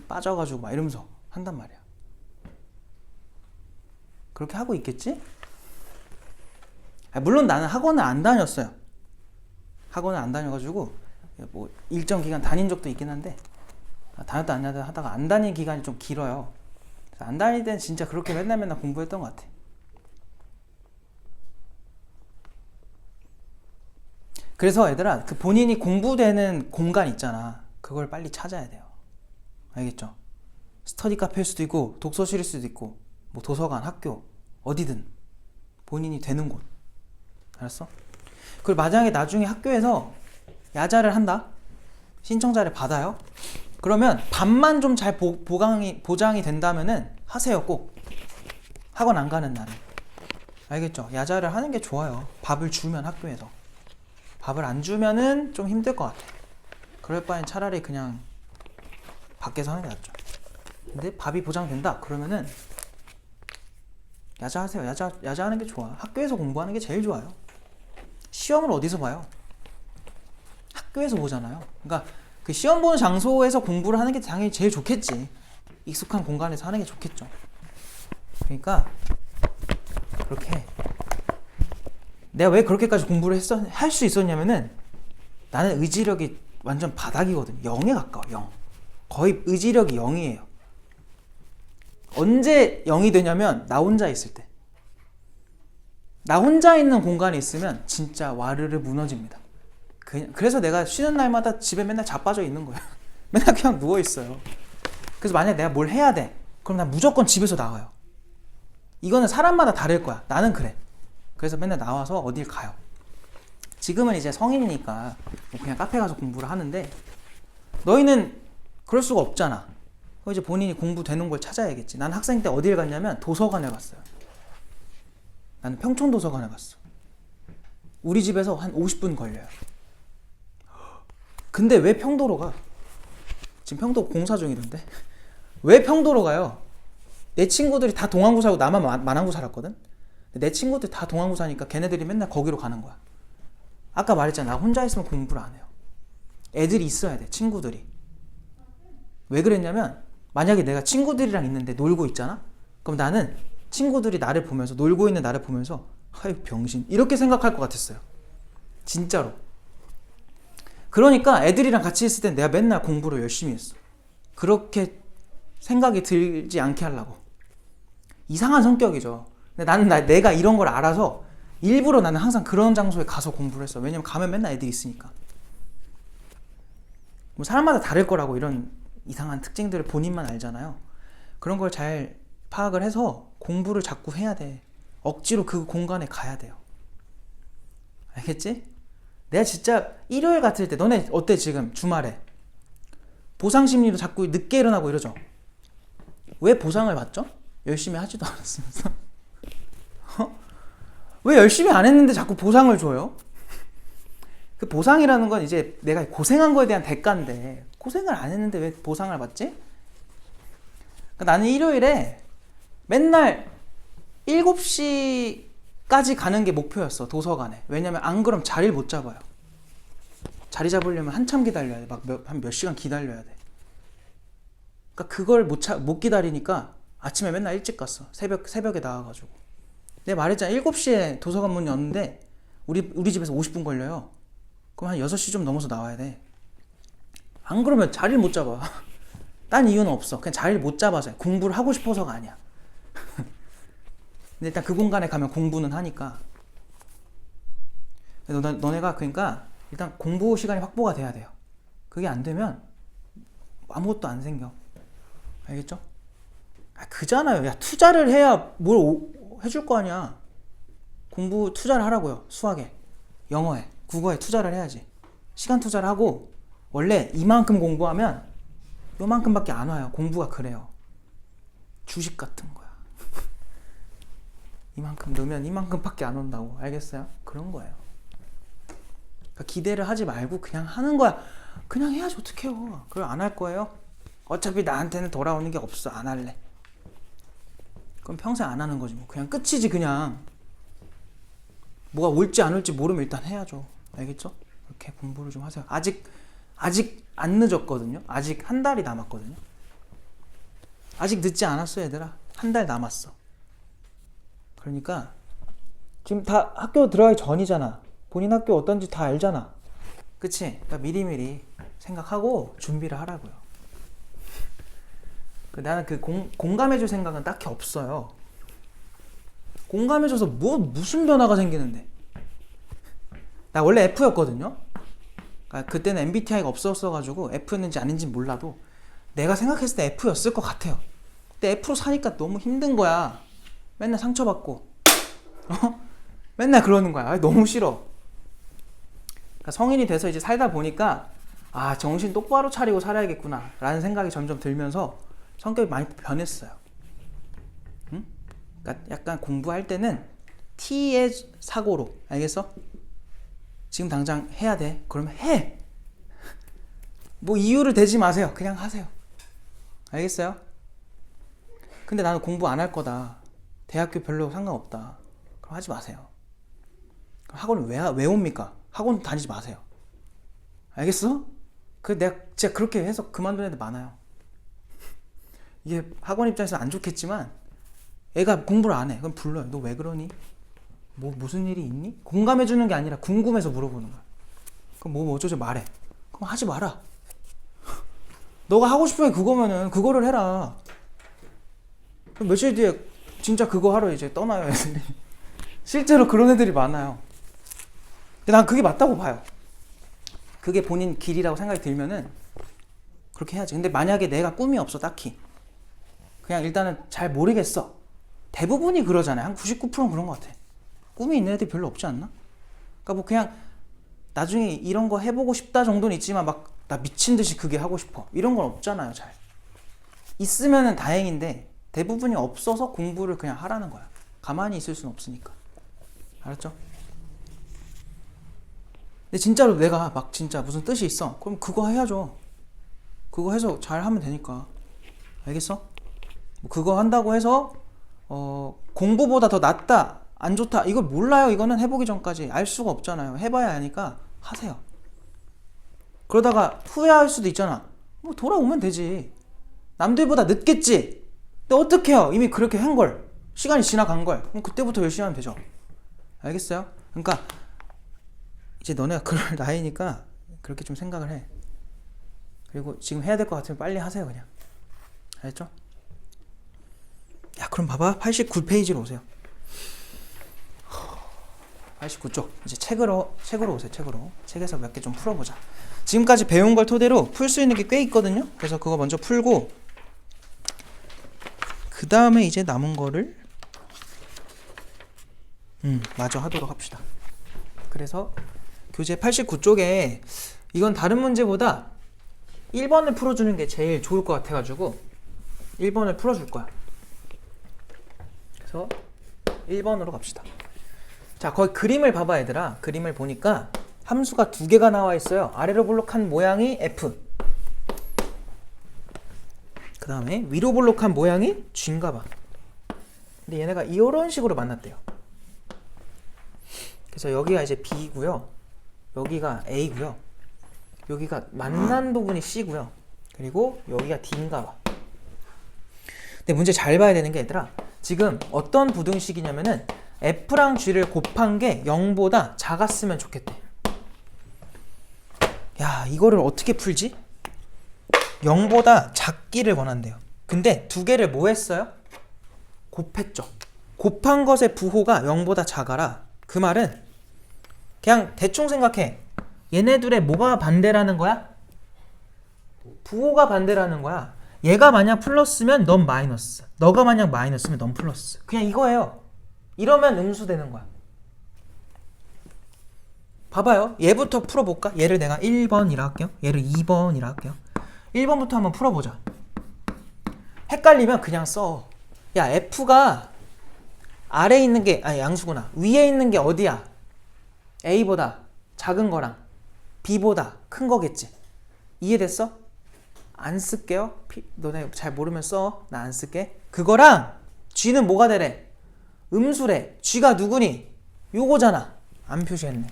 빠져가지고 막 이러면서 한단 말이야. 그렇게 하고 있겠지? 물론 나는 학원을 안 다녔어요. 학원을 안 다녀가지고 뭐 일정 기간 다닌 적도 있긴 한데, 다녔다 안 다녔다 하다가 안 다닌 기간이 좀 길어요. 안 다닐 때는 진짜 그렇게 맨날 공부했던 것 같아. 그래서 얘들아, 본인이 공부되는 공간 있잖아. 그걸 빨리 찾아야 돼요. 알겠죠? 스터디 카페일 수도 있고, 독서실일 수도 있고, 뭐 도서관, 학교, 어디든 본인이 되는 곳. 알았어? 그리고 만약에 나중에 학교에서 야자를 한다? 신청자를 받아요? 그러면 밥만 좀 잘 보장이 된다면은 하세요. 꼭 학원 안 가는 날은. 알겠죠? 야자를 하는 게 좋아요. 밥을 주면, 학교에서 밥을 안 주면은 좀 힘들 것 같아. 그럴 바엔 차라리 그냥 밖에서 하는 게 낫죠. 근데 밥이 보장된다 그러면은 야자 하세요. 야자 하는 게 좋아. 학교에서 공부하는 게 제일 좋아요. 시험을 어디서 봐요? 학교에서 보잖아요. 그러니까 그 시험 보는 장소에서 공부를 하는 게 당연히 제일 좋겠지. 익숙한 공간에서 하는 게 좋겠죠. 그러니까 그렇게 내가 왜 그렇게까지 공부를 할 수 있었냐면은, 나는 의지력이 완전 바닥이거든. 0에 가까워. 0. 거의 의지력이 0이에요. 언제 0이 되냐면 나 혼자 있을 때. 나 혼자 있는 공간에 있으면 진짜 와르르 무너집니다. 그래서 내가 쉬는 날마다 집에 맨날 자빠져 있는 거예요. 맨날 그냥 누워있어요. 그래서 만약에 내가 뭘 해야 돼, 그럼 난 무조건 집에서 나와요. 이거는 사람마다 다를 거야. 나는 그래. 그래서 맨날 나와서 어딜 가요. 지금은 이제 성인이니까 그냥 카페 가서 공부를 하는데, 너희는 그럴 수가 없잖아. 이제 본인이 공부되는 걸 찾아야겠지. 난 학생 때 어딜 갔냐면 도서관에 갔어요. 나는 평촌도서관에 갔어. 우리 집에서 한 50분 걸려요. 근데 왜 평도로 가? 지금 평도 공사 중이던데. 왜 평도로 가요? 내 친구들이 다 동안구 살고 나만 만안구 살았거든. 내 친구들 다 동아고 사니까 걔네들이 맨날 거기로 가는 거야. 아까 말했잖아. 나 혼자 있으면 공부를 안 해요. 애들이 있어야 돼. 친구들이. 왜 그랬냐면 만약에 내가 친구들이랑 있는데 놀고 있잖아? 그럼 나는 친구들이 나를 보면서 놀고 있는 나를 보면서 아유 병신 이렇게 생각할 것 같았어요. 진짜로. 그러니까 애들이랑 같이 있을 땐 내가 맨날 공부를 열심히 했어. 그렇게 생각이 들지 않게 하려고. 이상한 성격이죠. 근데 나는 내가 이런 걸 알아서 일부러 나는 항상 그런 장소에 가서 공부를 했어. 왜냐면 가면 맨날 애들이 있으니까. 뭐 사람마다 다를 거라고 이런 이상한 특징들을 본인만 알잖아요. 그런 걸 잘 파악을 해서 공부를 자꾸 해야 돼. 억지로 그 공간에 가야 돼요. 알겠지? 내가 진짜 일요일 같을 때 너네 어때 지금 주말에? 보상심리로 자꾸 늦게 일어나고 이러죠? 왜 보상을 받죠? 열심히 하지도 않았으면서. 왜 열심히 안 했는데 자꾸 보상을 줘요? 그 보상이라는 건 이제 내가 고생한 거에 대한 대가인데 고생을 안 했는데 왜 보상을 받지? 그러니까 나는 일요일에 맨날 7시까지 가는 게 목표였어. 도서관에. 왜냐면 안 그럼 자리를 못 잡아요. 자리 잡으려면 한참 기다려야 돼. 막 한 몇 시간 기다려야 돼. 그러니까 그걸 못 기다리니까 아침에 맨날 일찍 갔어. 새벽에 나와가지고. 내가 말했잖아. 7시에 도서관 문이 열는데 우리 집에서 50분 걸려요. 그럼 한 6시 좀 넘어서 나와야 돼. 안 그러면 자리를 못 잡아. 딴 이유는 없어. 그냥 자리를 못 잡아서 공부를 하고 싶어서가 아니야. 근데 일단 그 공간에 가면 공부는 하니까. 너네가 그러니까 일단 공부 시간이 확보가 돼야 돼요. 그게 안 되면 아무것도 안 생겨. 알겠죠? 그잖아요. 야, 투자를 해야 뭘 해줄 거 아니야. 공부 투자를 하라고요. 수학에, 영어에, 국어에 투자를 해야지. 시간 투자를 하고 원래 이만큼 공부하면 요만큼밖에 안 와요. 공부가 그래요. 주식 같은 거야. 이만큼 넣으면 이만큼밖에 안 온다고. 알겠어요? 그런 거예요. 그러니까 기대를 하지 말고 그냥 하는 거야. 그냥 해야지 어떡해요. 그걸 안 할 거예요? 어차피 나한테는 돌아오는 게 없어. 안 할래. 그럼 평생 안 하는 거지 뭐. 그냥 끝이지 그냥. 뭐가 올지 안 올지 모르면 일단 해야죠. 알겠죠? 이렇게 공부를 좀 하세요. 아직 안 늦었거든요. 아직 한 달이 남았거든요. 아직 늦지 않았어 얘들아. 한 달 남았어. 그러니까 지금 다 학교 들어가기 전이잖아. 본인 학교 어떤지 다 알잖아. 그치? 그러니까 미리미리 생각하고 준비를 하라고요. 나는 그 공감해줄 생각은 딱히 없어요. 공감해줘서 무슨 변화가 생기는데. 나 원래 F였거든요. 그러니까 그때는 MBTI가 없었어가지고 F였는지 아닌지 몰라도 내가 생각했을 때 F였을 것 같아요. 근데 F로 사니까 너무 힘든 거야. 맨날 상처받고 맨날 그러는 거야. 너무 싫어. 그러니까 성인이 돼서 이제 살다 보니까 정신 똑바로 차리고 살아야겠구나 라는 생각이 점점 들면서 성격이 많이 변했어요. 응? 그러니까 약간 공부할 때는 T의 사고로. 알겠어? 지금 당장 해야 돼. 그러면 해. 뭐 이유를 대지 마세요. 그냥 하세요. 알겠어요? 근데 나는 공부 안 할 거다. 대학교 별로 상관없다. 그럼 하지 마세요. 학원을 왜 옵니까? 학원 다니지 마세요. 알겠어? 내가 진짜 그렇게 해서 그만둔 애들 많아요. 이게 학원 입장에서 안 좋겠지만 애가 공부를 안 해. 그럼 불러요. 너 왜 그러니? 무슨 일이 있니? 공감해주는 게 아니라 궁금해서 물어보는 거야. 그럼 어쩌죠 말해. 그럼 하지 마라. 너가 하고 싶은 게 그거면은 그거를 해라. 그럼 며칠 뒤에 진짜 그거 하러 이제 떠나요 애들이. 실제로 그런 애들이 많아요. 근데 난 그게 맞다고 봐요. 그게 본인 길이라고 생각이 들면은 그렇게 해야지. 근데 만약에 내가 꿈이 없어 딱히 그냥 일단은 잘 모르겠어. 대부분이 그러잖아요. 한 99%는 그런 것 같아. 꿈이 있는 애들이 별로 없지 않나? 그러니까 뭐 그냥 나중에 이런 거 해보고 싶다 정도는 있지만 막 나 미친 듯이 그게 하고 싶어 이런 건 없잖아요. 잘 있으면은 다행인데 대부분이 없어서 공부를 그냥 하라는 거야. 가만히 있을 수는 없으니까. 알았죠? 근데 진짜로 내가 막 진짜 무슨 뜻이 있어. 그럼 그거 해야죠. 그거 해서 잘 하면 되니까. 알겠어? 뭐 그거 한다고 해서 공부보다 더 낫다 안 좋다. 이걸 몰라요. 이거는 해보기 전까지 알 수가 없잖아요. 해봐야 하니까 하세요. 그러다가 후회할 수도 있잖아. 뭐 돌아오면 되지. 남들보다 늦겠지. 근데 어떡해요? 이미 그렇게 한 걸. 시간이 지나간 걸. 그럼 그때부터 열심히 하면 되죠. 알겠어요? 그러니까 이제 너네가 그럴 나이니까 그렇게 좀 생각을 해. 그리고 지금 해야 될 것 같으면 빨리 하세요. 그냥. 알겠죠? 야, 그럼 봐봐. 89페이지로 오세요. 89쪽. 이제 책으로 오세요. 책에서 몇 개 좀 풀어보자. 지금까지 배운 걸 토대로 풀 수 있는 게 꽤 있거든요. 그래서 그거 먼저 풀고 그 다음에 이제 남은 거를 마저 하도록 합시다. 그래서 교재 89쪽에 이건 다른 문제보다 1번을 풀어주는 게 제일 좋을 것 같아가지고 1번을 풀어줄 거야. 그래서 1번으로 갑시다. 자, 거기 그림을 봐봐 얘들아. 그림을 보니까 함수가 두 개가 나와 있어요. 아래로 볼록한 모양이 f, 그 다음에 위로 볼록한 모양이 g인가 봐. 근데 얘네가 이런 식으로 만났대요. 그래서 여기가 이제 b고요, 여기가 a고요, 여기가 만난 부분이 c고요, 그리고 여기가 d인가 봐. 근데 문제 잘 봐야 되는 게 얘들아, 지금 어떤 부등식이냐면은 f랑 g를 곱한 게 0보다 작았으면 좋겠대. 야, 이거를 어떻게 풀지? 0보다 작기를 원한대요. 근데 두 개를 뭐 했어요? 곱했죠. 곱한 것의 부호가 0보다 작아라. 그 말은 그냥 대충 생각해. 얘네 둘의 뭐가 반대라는 거야? 부호가 반대라는 거야. 얘가 만약 플러스면 넌 마이너스, 너가 만약 마이너스면 넌 플러스. 그냥 이거예요. 이러면 음수되는 거야. 봐봐요. 얘부터 풀어볼까? 얘를 내가 1번이라 할게요. 얘를 2번이라 할게요. 1번부터 한번 풀어보자. 헷갈리면 그냥 써. 야, F가 아래에 있는 게, 아니 양수구나. 위에 있는 게 어디야? A보다 작은 거랑 B보다 큰 거겠지. 이해됐어? 안 쓸게요. 너네 잘 모르면 써. 나 안 쓸게. 그거랑 G는 뭐가 되래? 음수래. G가 누구니? 요거잖아. 안 표시했네.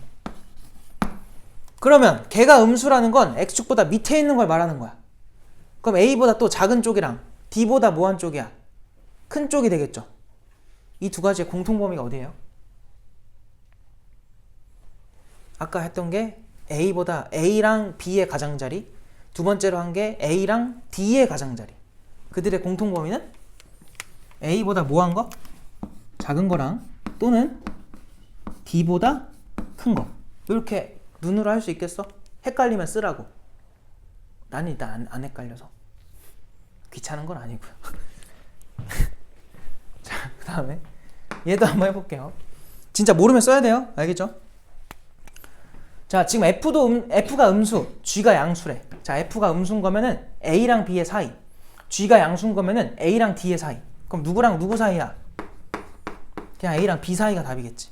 그러면 걔가 음수라는 건 X축보다 밑에 있는 걸 말하는 거야. 그럼 A보다 또 작은 쪽이랑 D보다 뭐한 쪽이야? 큰 쪽이 되겠죠. 이 두 가지의 공통범위가 어디예요? 아까 했던 게 A보다 A랑 B의 가장자리, 두 번째로 한 게 A랑 D의 가장자리. 그들의 공통범위는 A보다 뭐한 거? 작은 거랑 또는 D보다 큰 거. 이렇게 눈으로 할 수 있겠어? 헷갈리면 쓰라고. 나는 일단 안 헷갈려서. 귀찮은 건 아니고요. 자, 그 다음에 얘도 한번 해볼게요. 진짜 모르면 써야 돼요. 알겠죠? 자, 지금 F가 음수, G가 양수래. 자, F가 음수인 거면은 A랑 B의 사이, G가 양수인 거면은 A랑 D의 사이. 그럼 누구랑 누구 사이야? 그냥 A랑 B 사이가 답이겠지.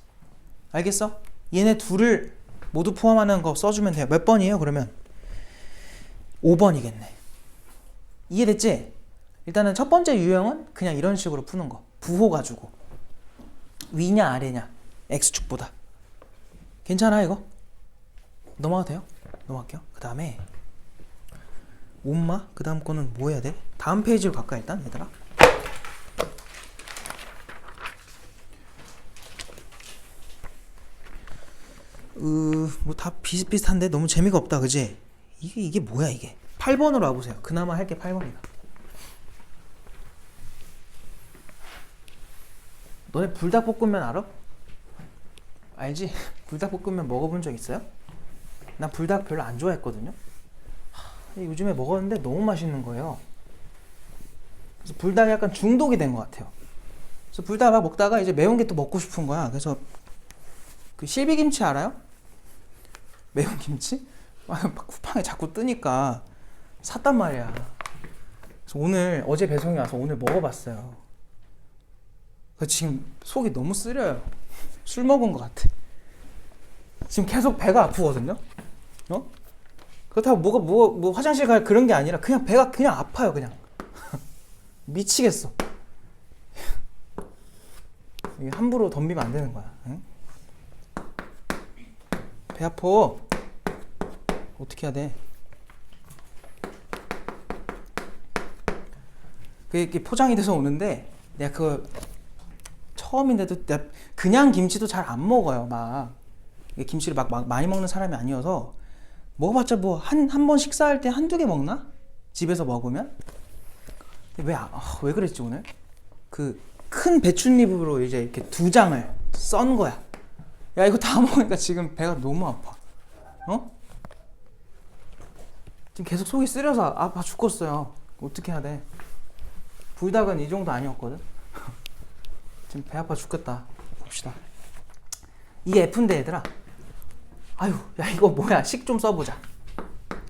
알겠어? 얘네 둘을 모두 포함하는 거 써주면 돼요. 몇 번이에요 그러면? 5번이겠네. 이해됐지? 일단은 첫 번째 유형은 그냥 이런 식으로 푸는 거. 부호 가지고 위냐 아래냐, X축보다. 괜찮아 이거? 넘어가도 돼요? 넘어갈게요. 그 다음에 엄마? 그 다음 거는 뭐 해야 돼? 다음 페이지로 갈까 일단 얘들아? 뭐 다 비슷비슷한데 너무 재미가 없다 그지? 이게 뭐야 이게? 8번으로 와보세요. 그나마 할 게 8번이다. 너네 불닭볶음면 알아? 알지? 불닭볶음면 먹어본 적 있어요? 난 불닭 별로 안 좋아했거든요. 요즘에 먹었는데 너무 맛있는 거예요. 그래서 불닭이 약간 중독이 된 것 같아요. 그래서 불닭 막 먹다가 이제 매운 게 또 먹고 싶은 거야. 그래서 그 실비김치 알아요? 매운 김치? 막 쿠팡에 자꾸 뜨니까 샀단 말이야. 그래서 어제 배송이 와서 오늘 먹어봤어요. 지금 속이 너무 쓰려요. 술 먹은 것 같아. 지금 계속 배가 아프거든요. 그렇다고 뭐 화장실 갈 그런 게 아니라 그냥 배가 그냥 아파요. 그냥 미치겠어. 함부로 덤비면 안 되는 거야. 응? 배 아파. 어떻게 해야 돼? 그게 포장이 돼서 오는데 내가 그 처음인데도 내가 그냥 김치도 잘 안 먹어요. 막 김치를 막 많이 먹는 사람이 아니어서 먹어봤자 뭐 한 번 식사할 때 한두 개 먹나? 집에서 먹으면? 왜 그랬지 오늘? 그 큰 배춧잎으로 이제 이렇게 2장을 썬 거야. 야 이거 다 먹으니까 지금 배가 너무 아파. 어? 지금 계속 속이 쓰려서 아파 죽겠어요. 어떻게 해야 돼? 불닭은 이 정도 아니었거든? 지금 배 아파 죽겠다. 봅시다. 이게 F인데 얘들아. 아유, 야 이거 뭐야? 식 좀 써보자.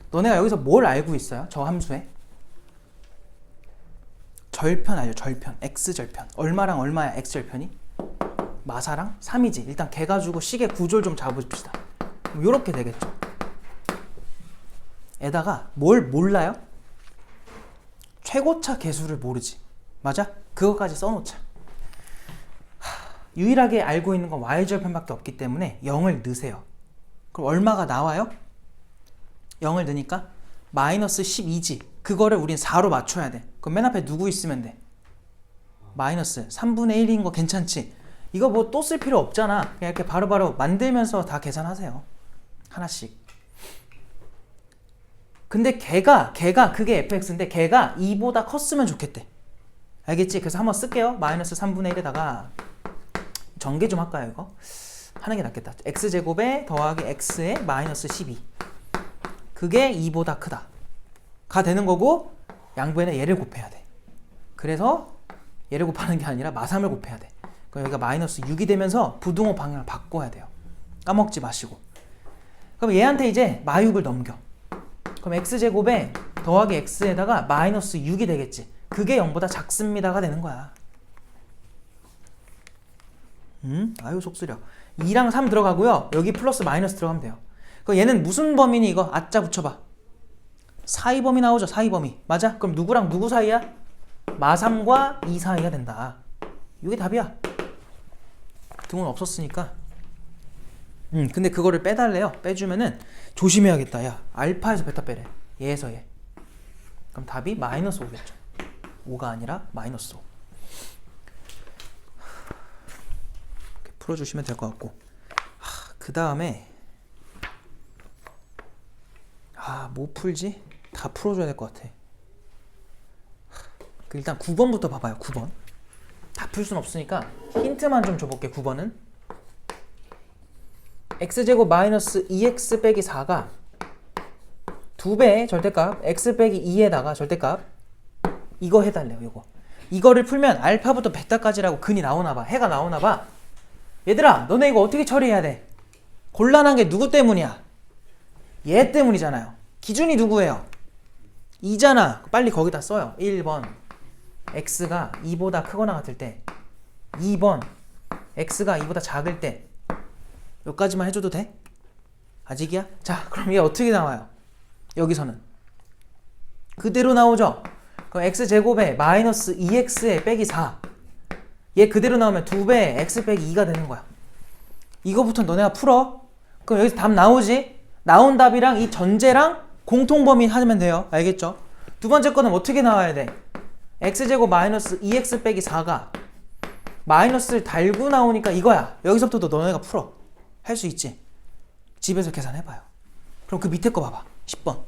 너네가 여기서 뭘 알고 있어요? 저 함수에? 절편 알죠? 절편. X절편. 얼마랑 얼마야 X절편이? 마사랑 3이지. 일단 걔 가지고 식의 구조를 좀 잡읍시다. 요렇게 되겠죠. 에다가 뭘 몰라요? 최고차 계수를 모르지. 맞아? 그거까지 써놓자. 유일하게 알고 있는 건 Y절편밖에 없기 때문에 0을 넣으세요. 그럼 얼마가 나와요? 0을 넣으니까 마이너스 12지. 그거를 우린 4로 맞춰야 돼. 그럼 맨 앞에 누구 있으면 돼? 마이너스 3분의 1인 거 괜찮지? 이거 뭐 또 쓸 필요 없잖아. 그냥 이렇게 바로바로 만들면서 다 계산하세요. 하나씩. 근데 걔가 그게 fx인데 걔가 2보다 컸으면 좋겠대. 알겠지? 그래서 한번 쓸게요. 마이너스 3분의 1에다가 전개 좀 할까요 이거? 하는 게 낫겠다. x제곱에 더하기 x에 마이너스 12. 그게 2보다 크다. 가 되는 거고 양변에 얘를 곱해야 돼. 그래서 얘를 곱하는 게 아니라 마3을 곱해야 돼. 그럼 여기가 마이너스 6이 되면서 부등호 방향을 바꿔야 돼요. 까먹지 마시고. 그럼 얘한테 이제 마6을 넘겨. 그럼 x제곱에 더하기 x에다가 마이너스 6이 되겠지. 그게 0보다 작습니다가 되는 거야. 아유 속쓰려. 2랑 3 들어가고요. 여기 플러스 마이너스 들어가면 돼요. 그럼 얘는 무슨 범위니 이거? 아짜 붙여봐. 사이 범위 나오죠. 사이 범위. 맞아? 그럼 누구랑 누구 사이야? 마3과 2 사이가 된다. 이게 답이야. 등은 없었으니까. 근데 그거를 빼달래요. 빼주면은 조심해야겠다. 야 알파에서 베타 빼래. 얘에서 얘. 그럼 답이 마이너스 5겠죠. 5가 아니라 마이너스 5. 이렇게 풀어주시면 될 것 같고. 그 다음에 뭐 풀지? 다 풀어줘야 될 것 같아. 일단 9번부터 봐봐요. 9번. 다 풀 순 없으니까 힌트만 좀 줘볼게. 9번은 x제곱 마이너스 2x 빼기 4가 2배의 절대값 x 빼기 2에다가 절대값 이거 해달래요. 이거를 풀면 알파부터 베타까지라고 근이 나오나봐. 해가 나오나봐. 얘들아 너네 이거 어떻게 처리해야 돼? 곤란한 게 누구 때문이야? 얘 때문이잖아요. 기준이 누구예요? 2잖아. 빨리 거기다 써요. 1번 x가 2보다 크거나 같을 때, 2번 x가 2보다 작을 때. 여기까지만 해줘도 돼? 아직이야? 자 그럼 얘 어떻게 나와요? 여기서는 그대로 나오죠? 그럼 x제곱에 마이너스 2x에 빼기 4. 얘 그대로 나오면 2배 x 빼기 2가 되는 거야. 이거부터 너네가 풀어. 그럼 여기서 답 나오지? 나온 답이랑 이 전제랑 공통범위 하면 돼요. 알겠죠? 두 번째 거는 어떻게 나와야 돼? x제곱 마이너스 2x 빼기 4가 마이너스를 달고 나오니까 이거야. 여기서부터 너네가 풀어. 할 수 있지? 집에서 계산해봐요. 그럼 그 밑에 거 봐봐. 10번.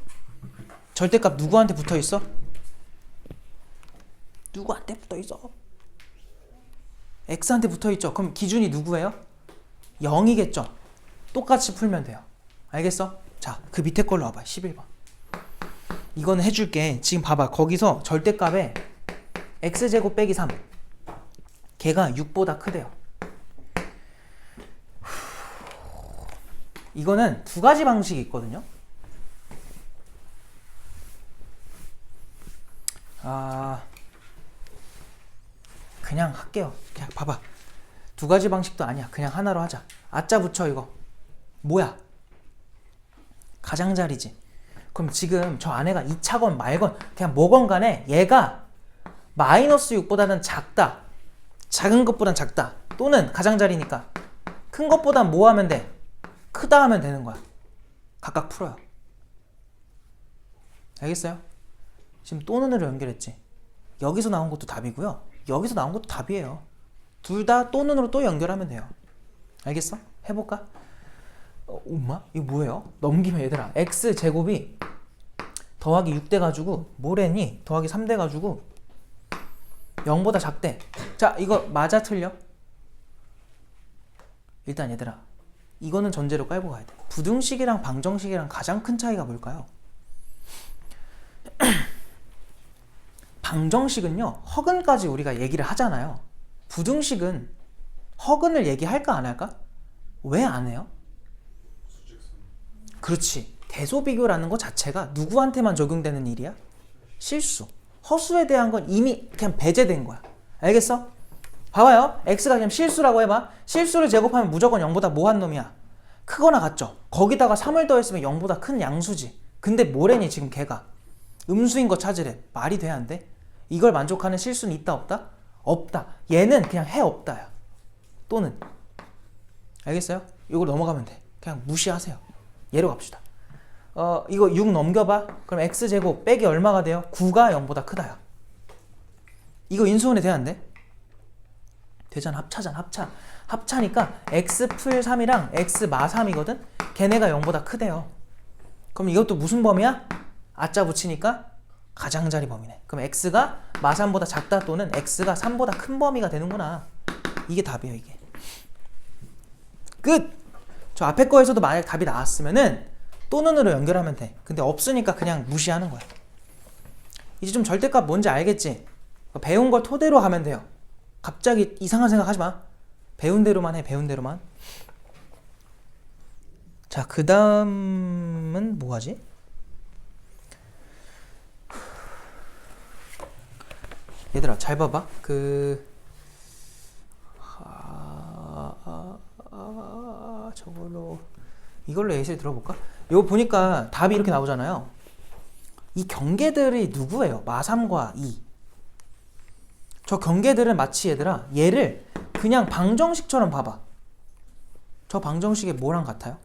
절대값 누구한테 붙어있어? 누구한테 붙어있어? x한테 붙어있죠? 그럼 기준이 누구예요? 0이겠죠? 똑같이 풀면 돼요. 알겠어? 자, 그 밑에 걸로 와봐. 11번. 이거는 해줄게. 지금 봐봐. 거기서 절대값에 x제곱 빼기 3. 걔가 6보다 크대요. 이거는 두 가지 방식이 있거든요. 그냥 할게요. 그냥 봐봐. 두 가지 방식도 아니야. 그냥 하나로 하자. 아짜 붙여 이거. 뭐야? 가장자리지. 그럼 지금 저 안에가 2차건 말건 그냥 뭐건 간에 얘가 마이너스 6보다는 작다. 작은 것보단 작다. 또는 가장자리니까 큰 것보다 뭐 하면 돼? 크다 하면 되는 거야. 각각 풀어요. 알겠어요? 지금 또는으로 연결했지. 여기서 나온 것도 답이고요. 여기서 나온 것도 답이에요. 둘 다 또는으로 또 연결하면 돼요. 알겠어? 해볼까? 엄마? 이거 뭐예요? 넘기면 얘들아 x제곱이 더하기 6 돼가지고 뭐래니? 더하기 3 돼가지고 0보다 작대. 자, 이거 맞아 틀려? 일단 얘들아 이거는 전제로 깔고 가야 돼. 부등식이랑 방정식이랑 가장 큰 차이가 뭘까요? 방정식은요 허근까지 우리가 얘기를 하잖아요. 부등식은 허근을 얘기할까 안 할까? 왜 안 해요? 그렇지. 대소비교라는 것 자체가 누구한테만 적용되는 일이야? 실수. 허수에 대한 건 이미 그냥 배제된 거야. 알겠어? 봐봐요. x가 그냥 실수라고 해봐. 실수를 제곱하면 무조건 0보다 뭐한 놈이야? 크거나 같죠? 거기다가 3을 더했으면 0보다 큰 양수지. 근데 뭐래니 지금 걔가? 음수인 거 찾으래. 말이 돼 안 돼? 이걸 만족하는 실수는 있다 없다? 없다. 얘는 그냥 해 없다야. 또는 알겠어요? 이걸 넘어가면 돼. 그냥 무시하세요. 예로 갑시다. 이거 6 넘겨봐. 그럼 x제곱 빼기 얼마가 돼요? 9가 0보다 크다야. 이거 인수분해 돼야 안 돼? 되잖아. 합차잖아. 합차. 합차니까 x 풀 3이랑 x 마 3이거든? 걔네가 0보다 크대요. 그럼 이것도 무슨 범위야? 아짜 붙이니까 가장자리 범위네. 그럼 x가 마 3보다 작다 또는 x가 3보다 큰 범위가 되는구나. 이게 답이에요. 이게. 끝! 저 앞에 거에서도 만약 답이 나왔으면은 또는으로 연결하면 돼. 근데 없으니까 그냥 무시하는 거야. 이제 좀 절대값 뭔지 알겠지? 배운 걸 토대로 하면 돼요. 갑자기 이상한 생각 하지 마. 배운 대로만 해. 배운 대로만. 자, 그 다음은 뭐 하지? 얘들아 잘 봐봐. 저걸로 이걸로 예시를 들어볼까? 이거 보니까 답이 이렇게 나오잖아요. 이 경계들이 누구예요? 마3과 2. 저 경계들은 마치 얘들아 얘를 그냥 방정식처럼 봐봐. 저 방정식이 뭐랑 같아요?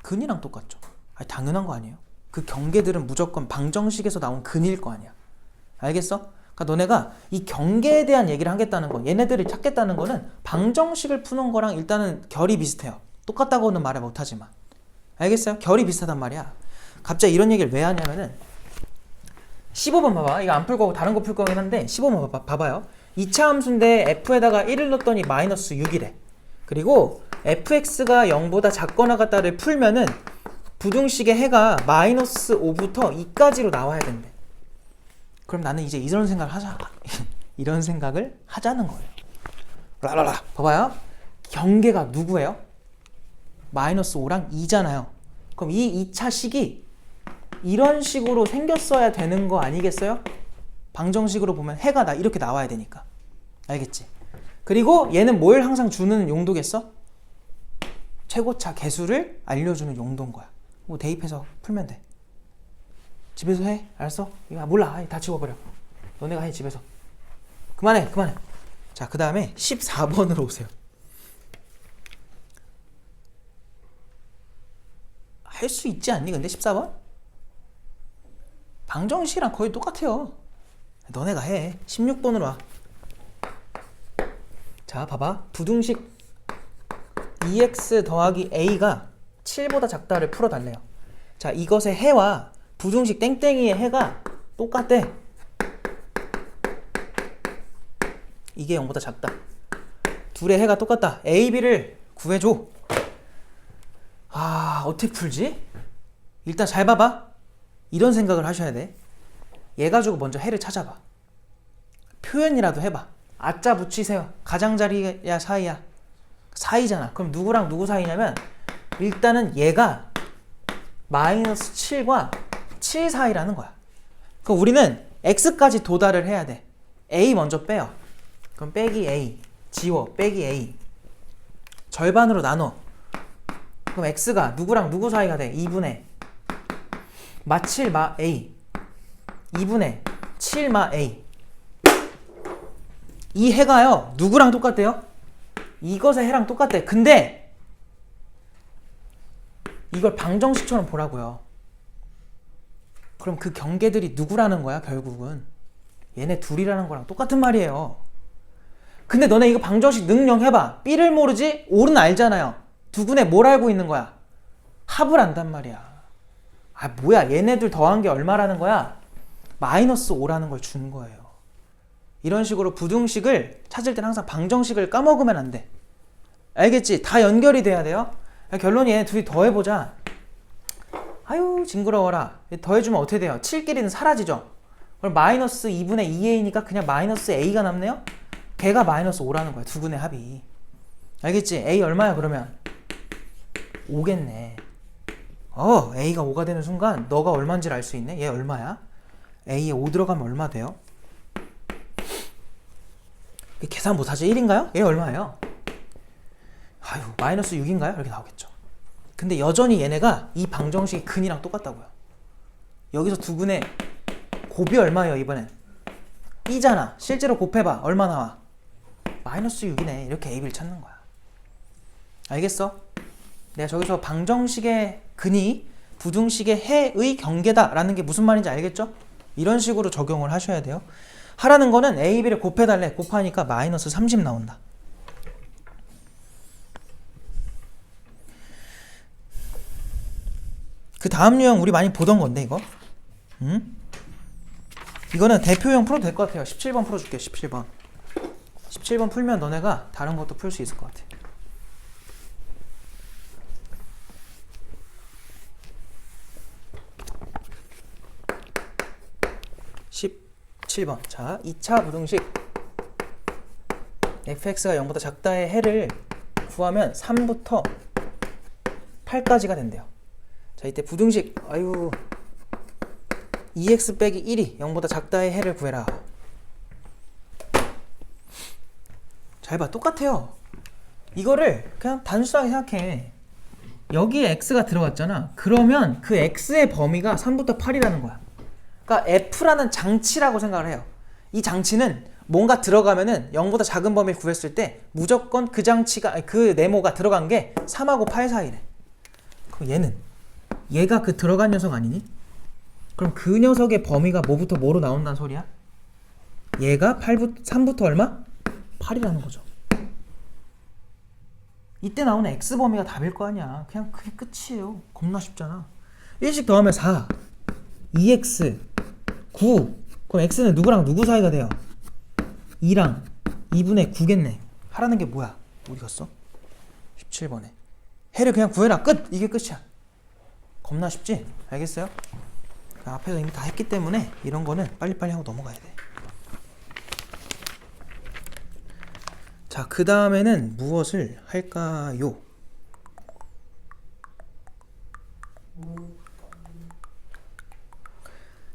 근이랑 똑같죠. 아니, 당연한 거 아니에요? 그 경계들은 무조건 방정식에서 나온 근일 거 아니야. 알겠어? 그러니까 너네가 이 경계에 대한 얘기를 하겠다는 거, 얘네들이 찾겠다는 거는 방정식을 푸는 거랑 일단은 결이 비슷해요. 똑같다고는 말을 못하지만. 알겠어요? 결이 비슷하단 말이야. 갑자기 이런 얘기를 왜 하냐면은 15번 봐봐. 이거 안 풀 거고 다른 거 풀 거긴 한데 15번 봐봐요. 2차 함수인데 f에다가 1을 넣었더니 마이너스 6이래. 그리고 fx가 0보다 작거나 같다를 풀면은 부등식의 해가 마이너스 5부터 2까지로 나와야 된대. 그럼 나는 이제 이런 생각을 하자. 이런 생각을 하자는 거예요. 라라라. 봐봐요. 경계가 누구예요? 마이너스 5랑 2잖아요. 그럼 이 2차 식이 이런 식으로 생겼어야 되는 거 아니겠어요? 방정식으로 보면 해가 이렇게 나와야 되니까. 알겠지? 그리고 얘는 뭘 항상 주는 용도겠어? 최고차 개수를 알려주는 용도인 거야. 뭐 대입해서 풀면 돼. 집에서 해. 알았어? 이거 몰라. 다 지워버려. 너네가 해 집에서. 그만해. 자, 그 다음에 14번으로 오세요. 할 수 있지 않니? 근데 14번? 방정식이랑 거의 똑같아요. 너네가 해. 16번으로 와. 자, 봐봐. 부등식 2x 더하기 a가 7보다 작다를 풀어달래요. 자, 이것의 해와 부등식 땡땡이의 해가 똑같대. 이게 0보다 작다. 둘의 해가 똑같다. a, b를 구해줘. 어떻게 풀지? 일단 잘 봐봐. 이런 생각을 하셔야 돼. 얘 가지고 먼저 해를 찾아봐. 표현이라도 해봐. 아짜 붙이세요. 가장자리야 사이야? 사이잖아. 그럼 누구랑 누구 사이냐면 일단은 얘가 마이너스 7과 7 사이라는 거야. 그럼 우리는 x까지 도달을 해야 돼. a 먼저 빼요. 그럼 빼기 a. 지워. 빼기 a. 절반으로 나눠. 그럼 x가 누구랑 누구 사이가 돼? 2분의 마 7 마 a 2분의 7 마 a. 이 해가요 누구랑 똑같대요? 이것의 해랑 똑같대. 근데 이걸 방정식처럼 보라고요. 그럼 그 경계들이 누구라는 거야 결국은? 얘네 둘이라는 거랑 똑같은 말이에요. 근데 너네 이거 방정식 능용해봐. B를 모르지? O는 알잖아요. 두근에 뭘 알고 있는 거야? 합을 안단 말이야. 아 뭐야, 얘네들 더한 게 얼마라는 거야? 마이너스 5라는 걸 주는 거예요. 이런 식으로 부등식을 찾을 때는 항상 방정식을 까먹으면 안 돼. 알겠지? 다 연결이 돼야 돼요. 결론이 얘네 둘이 더해보자. 아유 징그러워라. 더해주면 어떻게 돼요? 7끼리는 사라지죠. 그럼 마이너스 2분의 2a니까 그냥 마이너스 a가 남네요. 걔가 마이너스 5라는 거야. 두근의 합이. 알겠지? a 얼마야 그러면? 5겠네. a가 5가 되는 순간 너가 얼마인지를 알 수 있네. 얘 얼마야? a에 5 들어가면 얼마 돼요? 계산 못하죠? 1인가요? 얘 얼마예요? 아유 마이너스 6인가요? 이렇게 나오겠죠. 근데 여전히 얘네가 이 방정식의 근이랑 똑같다고요. 여기서 두근의 곱이 얼마예요 이번엔? E잖아. 실제로 곱해봐. 얼마 나와? 마이너스 6이네. 이렇게 AB를 찾는 거야. 알겠어? 내가 저기서 방정식의 근이 부등식의 해의 경계다 라는 게 무슨 말인지 알겠죠? 이런 식으로 적용을 하셔야 돼요. 하라는 거는 A, B를 곱해달래. 곱하니까 마이너스 30 나온다. 그 다음 유형 우리 많이 보던 건데 이거. 이거는 대표형 풀어도 될 것 같아요. 17번 풀어줄게. 17번. 17번 풀면 너네가 다른 것도 풀 수 있을 것 같아. (17번) 자, 2차 부등식 fx가 0보다 작다의 해를 구하면 3부터 8까지가 된대요. 자, 이때 부등식 2x 빼기 1이 0보다 작다의 해를 구해라. 잘 봐, 똑같아요. 이거를 그냥 단순하게 생각해. 여기에 x가 들어갔잖아. 그러면 그 x의 범위가 3부터 8이라는 거야. 그러니까 f라는 장치라고 생각을 해요. 이 장치는 뭔가 들어가면은 0보다 작은 범위를 구했을 때 무조건 그 장치가, 그 네모가 들어간 게 3하고 8 사이래. 그럼 얘가 그 들어간 녀석 아니니? 그럼 그 녀석의 범위가 뭐부터 뭐로 나온다는 소리야? 얘가 3부터 얼마? 8이라는 거죠. 이때 나오는 x 범위가 답일 거 아니야. 그냥 그게 끝이에요. 겁나 쉽잖아. 1씩 더하면 4, 2x, 9. 그럼 x는 누구랑 누구 사이가 돼요? 2랑 2분의 9겠네. 하라는 게 뭐야? 어디 갔어? 17번에. 해를 그냥 구해라. 끝! 이게 끝이야. 겁나 쉽지? 알겠어요? 앞에서 이미 다 했기 때문에 이런 거는 빨리빨리 하고 넘어가야 돼. 자, 그 다음에는 무엇을 할까요?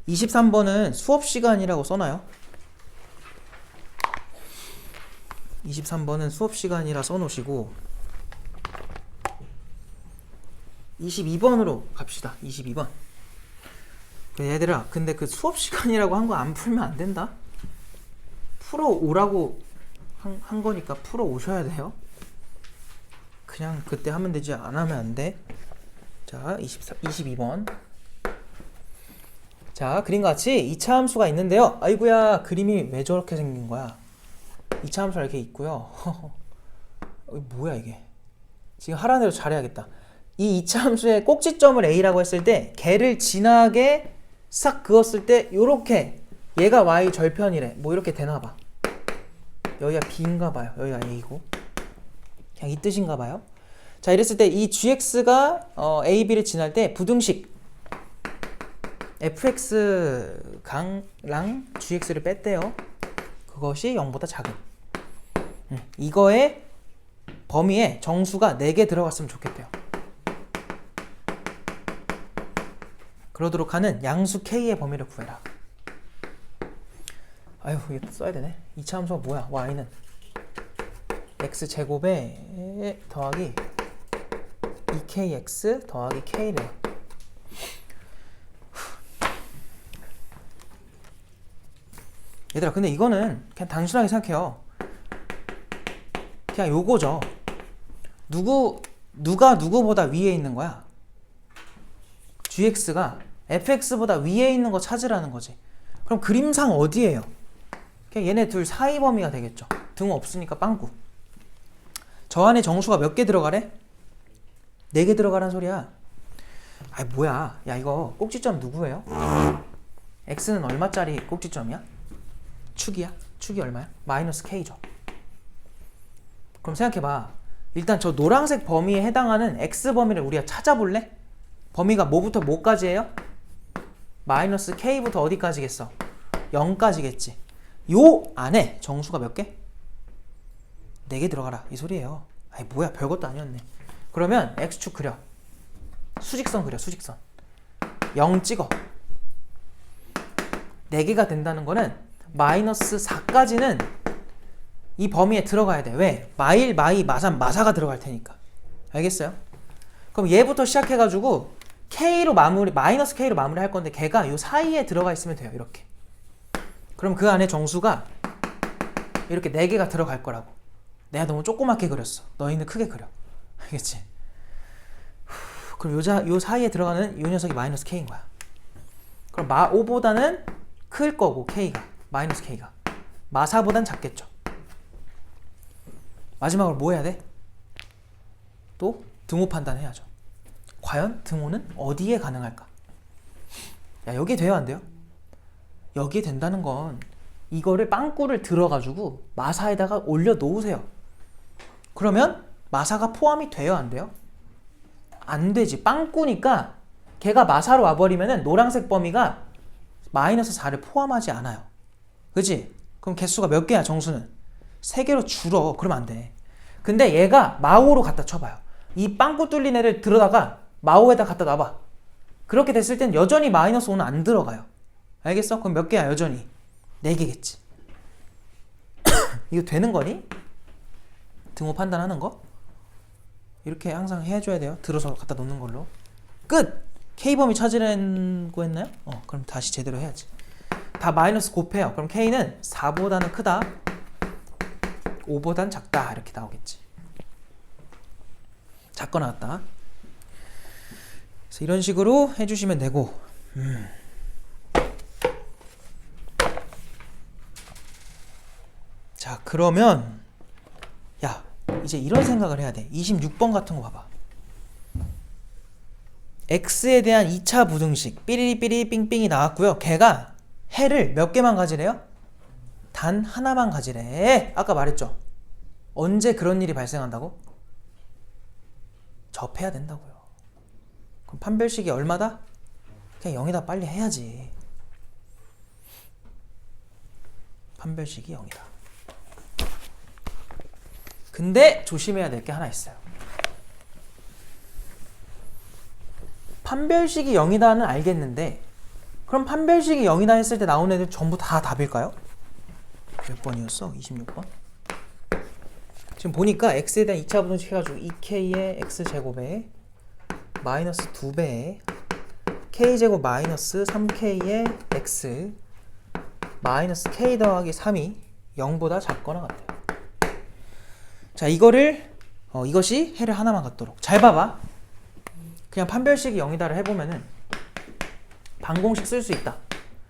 (23번은) 수업시간이라고 써놔요. 23번은 수업시간이라 써놓으시고 22번으로 갑시다. 22번. 얘들아, 근데 그 수업시간이라고 한 거 안 풀면 안 된다? 풀어오라고 한 거니까 풀어오셔야 돼요. 그냥 그때 하면 되지, 안 하면 안 돼. 자, 22번. 자, 그림과 같이 2차 함수가 있는데요. 아이고야, 그림이 왜 저렇게 생긴 거야? 2차 함수가 이렇게 있고요. 뭐야 이게? 지금 하라는 대로 잘해야겠다. 이 2차 함수의 꼭지점을 A라고 했을 때 걔를 진하게 싹 그었을 때 요렇게 얘가 Y 절편이래. 뭐 이렇게 되나봐. 여기가 B인가 봐요. 여기가 A고. 그냥 이 뜻인가 봐요. 자, 이랬을 때 이 GX가 A, B를 지날 때 부등식 fx랑 gx를 뺐대요. 그것이 0보다 작은. 이거의 범위에 정수가 4개 들어갔으면 좋겠대요. 그러도록 하는 양수 k의 범위를 구해라. 아유, 이게 또 써야 되네. 2차 함수가 뭐야? y는 x제곱에 더하기 2kx 더하기 k래요. 얘들아, 근데 이거는 그냥 단순하게 생각해요. 그냥 요거죠. 누가 누구보다 위에 있는 거야? gx가 fx보다 위에 있는 거 찾으라는 거지. 그럼 그림상 어디예요? 그냥 얘네 둘 사이 범위가 되겠죠. 등 없으니까 빵꾸. 저 안에 정수가 몇 개 들어가래? 4개 들어가란 소리야. 아이 뭐야. 야 이거 꼭지점 누구예요? x는 얼마짜리 꼭지점이야? 축이야? 축이 얼마야? 마이너스 k죠. 그럼 생각해봐. 일단 저 노란색 범위에 해당하는 x 범위를 우리가 찾아볼래? 범위가 뭐부터 뭐까지예요? 마이너스 k부터 어디까지겠어? 0까지겠지. 요 안에 정수가 몇 개? 4개 들어가라 이 소리예요. 아이 뭐야 별것도 아니었네. 그러면 x축 그려. 수직선 그려. 수직선 0 찍어. 4개가 된다는 거는 마이너스 4까지는 이 범위에 들어가야 돼. 왜? 마일, 마이, 마산, 마사가 들어갈 테니까. 알겠어요? 그럼 얘부터 시작해가지고 K로 마무리, 마이너스 K로 마무리 할 건데 걔가 요 사이에 들어가 있으면 돼요. 이렇게. 그럼 그 안에 정수가 이렇게 4개가 들어갈 거라고. 내가 너무 조그맣게 그렸어. 너희는 크게 그려. 알겠지? 그럼 요 사이에 들어가는 요 녀석이 마이너스 K인 거야. 그럼 마 5보다는 클 거고 K가 마이너스 K가 마사보단 작겠죠. 마지막으로 뭐 해야 돼? 또 등호 판단해야죠. 과연 등호는 어디에 가능할까? 야 여기에 돼요 안 돼요? 여기에 된다는 건 이거를 빵꾸를 들어가지고 마사에다가 올려 놓으세요. 그러면 마사가 포함이 돼요 안 돼요? 안 되지. 빵꾸니까 걔가 마사로 와버리면은 노란색 범위가 마이너스 4를 포함하지 않아요. 그치? 그럼 개수가 몇 개야 정수는? 3개로 줄어. 그러면 안 돼. 근데 얘가 마오로 갖다 쳐봐요. 이 빵꾸 뚫린 애를 들어다가 마오에다 갖다 놔봐. 그렇게 됐을 땐 여전히 마이너스 5는 안 들어가요. 알겠어? 그럼 몇 개야 여전히? 4개겠지. 이거 되는 거니? 등호 판단하는 거? 이렇게 항상 해줘야 돼요. 들어서 갖다 놓는 걸로. 끝! K범위 찾으려고 했나요? 그럼 다시 제대로 해야지. 다 마이너스 곱해요. 그럼 K는 4보다는 크다. 5보단 작다. 이렇게 나오겠지. 작거나 같다. 그래서 이런 식으로 해주시면 되고. 자, 그러면 야, 이제 이런 생각을 해야 돼. 26번 같은 거 봐봐. x에 대한 2차 부등식 삐리삐리 삥삥이 나왔고요. 걔가 해를 몇 개만 가지래요? 단 하나만 가지래. 아까 말했죠. 언제 그런 일이 발생한다고? 접해야 된다고요. 그럼 판별식이 얼마다? 그냥 0이다 빨리 해야지. 판별식이 0이다. 근데 조심해야 될 게 하나 있어요. 판별식이 0이다는 알겠는데 그럼 판별식이 0이다 했을 때 나온 애들 전부 다 답일까요? 몇 번이었어? 26번? 지금 보니까 x에 대한 2차 부등식 해가지고 2k의 x제곱에 마이너스 2배에 k제곱 마이너스 3k의 x 마이너스 k 더하기 3이 0보다 작거나 같아요. 자, 이거를 이것이 해를 하나만 갖도록. 잘 봐봐. 그냥 판별식이 0이다를 해보면은 방공식 쓸 수 있다.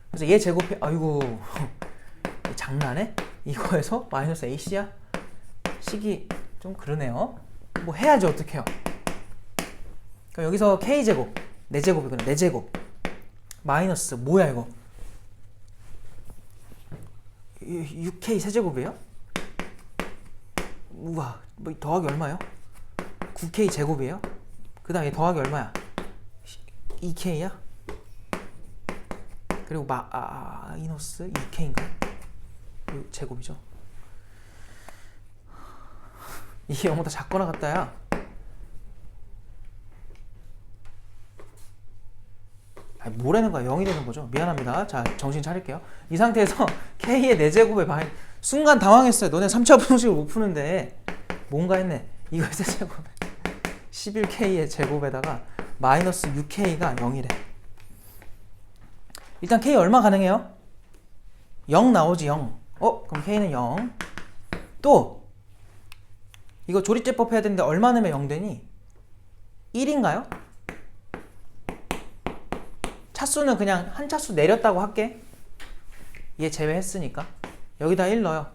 그래서 얘 제곱해. 아이고 장난해? 이거에서 마이너스 ac야? 식이 좀 그러네요. 뭐 해야지 어떡해요. 그럼 여기서 k제곱 4제곱이거든. 4제곱 마이너스 뭐야 이거 6k 세제곱이에요? 우와, 뭐 더하기 얼마요? 9k 제곱이에요? 그 다음에 더하기 얼마야? 2k야? 그리고 마이너스 2k인가? 제곱이죠. 이게 0보다 작거나 같다야. 아니, 뭐라는 거야? 0이 되는 거죠. 미안합니다. 자, 정신 차릴게요. 이 상태에서 k의 4제곱에 순간 당황했어요. 너네 3차 분식을 못 푸는데 뭔가 했네. 이거의 세제곱에 11k의 제곱에다가 마이너스 6k가 0이래. 일단 k 얼마 가능해요? 0 나오지 0. 그럼 k는 0. 또 이거 조립제법 해야 되는데 얼마 넣으면 0 되니? 1인가요? 차수는 그냥 한 차수 내렸다고 할게. 얘 제외했으니까. 여기다 1 넣어요.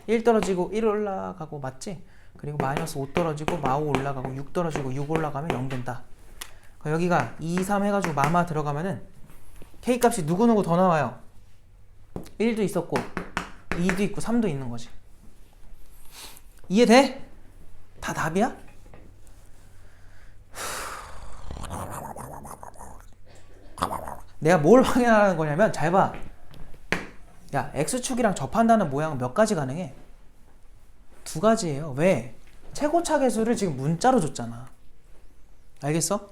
1 떨어지고 1 올라가고 맞지? 그리고 마이너스 5 떨어지고 마5 올라가고 6 떨어지고 6 올라가면 0 된다. 여기가 2, 3 해가지고 마마 들어가면은 K값이 누구누구 더 나와요. 1도 있었고 2도 있고 3도 있는 거지. 이해돼? 다 답이야? 내가 뭘 확인하라는 거냐면 잘 봐. 야, X축이랑 접한다는 모양은 몇 가지 가능해? 2가지예요. 왜? 최고차 계수를 지금 문자로 줬잖아. 알겠어?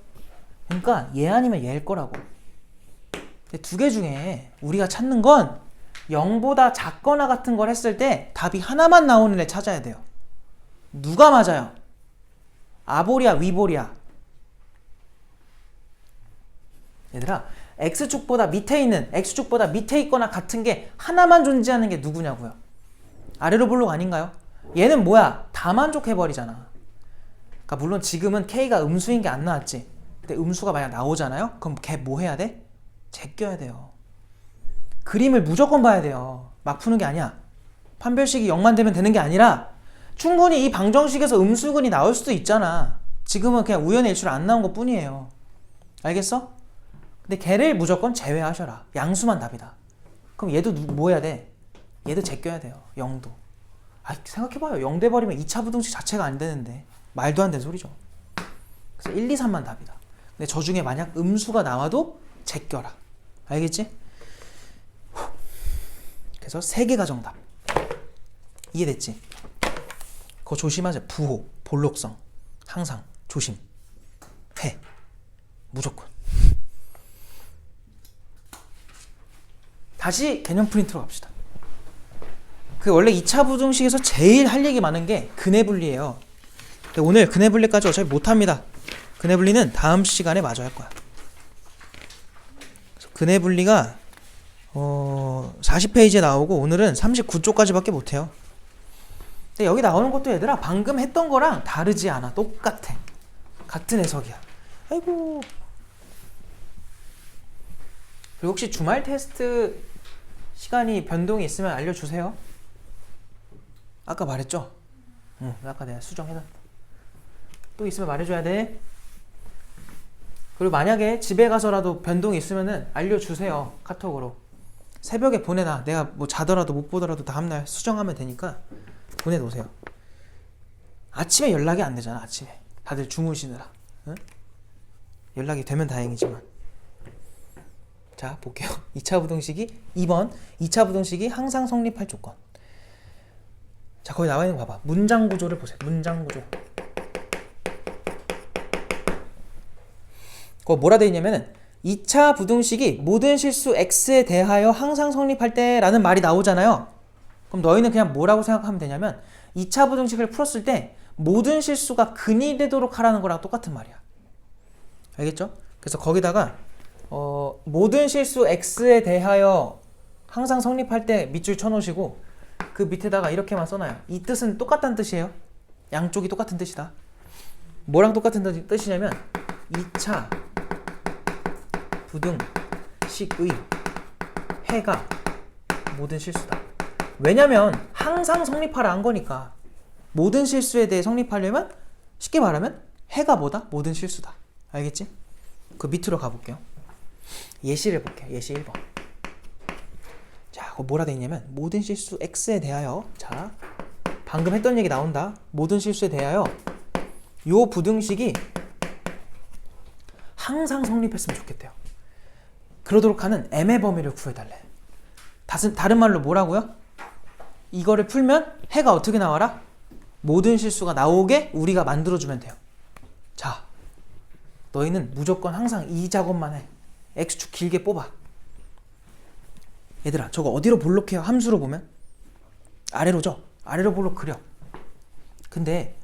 그러니까 얘 아니면 얘일 거라고. 2개 중에 우리가 찾는 건 0보다 작거나 같은 걸 했을 때 답이 하나만 나오는 애 찾아야 돼요. 누가 맞아요? 아볼이야, 위볼이야? 얘들아, X축보다 밑에 있는, X축보다 밑에 있거나 같은 게 하나만 존재하는 게 누구냐고요? 아래로 볼록 아닌가요? 얘는 뭐야? 다 만족해버리잖아. 그러니까 물론 지금은 K가 음수인 게 안 나왔지. 근데 음수가 만약 나오잖아요? 그럼 걔 뭐 해야 돼? 제껴야 돼요. 그림을 무조건 봐야 돼요. 막 푸는 게 아니야. 판별식이 0만 되면 되는 게 아니라 충분히 이 방정식에서 음수근이 나올 수도 있잖아. 지금은 그냥 우연의 일치로 안 나온 것 뿐이에요. 알겠어? 근데 걔를 무조건 제외하셔라. 양수만 답이다. 그럼 얘도 뭐 해야 돼? 얘도 제껴야 돼요. 0도. 아, 생각해봐요. 0 돼버리면 2차 부등식 자체가 안 되는데 말도 안 되는 소리죠. 그래서 1, 2, 3만 답이다. 근데 저 중에 만약 음수가 나와도 제껴라. 알겠지? 그래서 3개가 정답. 이해됐지? 그거 조심하세요. 부호, 볼록성. 항상 조심. 해. 무조건. 다시 개념 프린트로 갑시다. 그 원래 2차 부등식에서 제일 할 얘기 많은 게 근해 분리예요. 근데 오늘 근해 분리까지 어차피 못합니다. 근해 분리는 다음 시간에 마저 할 거야. 근해 분리가 40페이지에 나오고 오늘은 39쪽까지밖에 못해요. 근데 여기 나오는 것도 얘들아 방금 했던 거랑 다르지 않아. 똑같아. 같은 해석이야. 아이고. 그리고 혹시 주말 테스트 시간이 변동이 있으면 알려주세요. 아까 말했죠? 응, 아까 내가 수정해놨다. 또 있으면 말해줘야 돼. 그리고 만약에 집에 가서라도 변동이 있으면은 알려주세요. 카톡으로. 새벽에 보내놔. 내가 뭐 자더라도 못 보더라도 다음날 수정하면 되니까 보내놓으세요. 아침에 연락이 안 되잖아. 아침에 다들 주무시느라. 응? 연락이 되면 다행이지만. 자, 볼게요. 2차 부등식이 2번 2차 부등식이 항상 성립할 조건. 자, 거기 나와 있는 거 봐봐. 문장 구조를 보세요. 문장 구조. 그거 뭐라 돼 있냐면은 2차 부등식이 모든 실수 x에 대하여 항상 성립할 때 라는 말이 나오잖아요. 그럼 너희는 그냥 뭐라고 생각하면 되냐면 2차 부등식을 풀었을 때 모든 실수가 근이 되도록 하라는 거랑 똑같은 말이야. 알겠죠? 그래서 거기다가 모든 실수 x에 대하여 항상 성립할 때 밑줄 쳐놓으시고 그 밑에다가 이렇게만 써놔요. 이 뜻은 똑같다는 뜻이에요. 양쪽이 똑같은 뜻이다. 뭐랑 똑같은 뜻이냐면 2차 부등식의 해가 모든 실수다. 왜냐면 항상 성립하라 한 거니까. 모든 실수에 대해 성립하려면 쉽게 말하면 해가 뭐다? 모든 실수다. 알겠지? 그 밑으로 가볼게요. 예시를 볼게요. 예시 1번. 자, 그거 뭐라 돼 있냐면 모든 실수 x에 대하여, 자, 방금 했던 얘기 나온다. 모든 실수에 대하여 요 부등식이 항상 성립했으면 좋겠대요. 그러도록 하는 m의 범위를 구해달래. 다른 말로 뭐라고요? 이거를 풀면 해가 어떻게 나와라? 모든 실수가 나오게 우리가 만들어주면 돼요. 자, 너희는 무조건 항상 이 작업만 해. x축 길게 뽑아. 얘들아, 저거 어디로 볼록해요? 함수로 보면? 아래로죠? 아래로 볼록 그려. 근데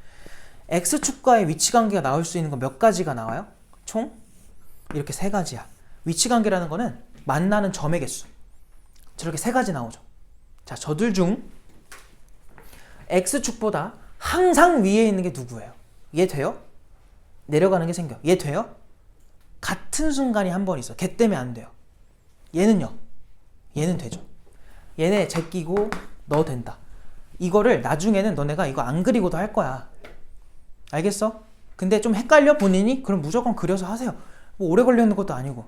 x축과의 위치관계가 나올 수 있는 건 몇 가지가 나와요? 총? 이렇게 3가지야. 위치관계라는 거는 만나는 점의 개수. 저렇게 3가지 나오죠. 자, 저들 중 x축보다 항상 위에 있는 게 누구예요? 얘 돼요? 내려가는 게 생겨. 얘 돼요? 같은 순간이 한 번 있어. 걔 때문에 안 돼요. 얘는요? 얘는 되죠. 얘네 제끼고 너 된다. 이거를 나중에는 너네가 이거 안 그리고도 할 거야. 알겠어? 근데 좀 헷갈려 본인이? 그럼 무조건 그려서 하세요. 뭐 오래 걸려 있는 것도 아니고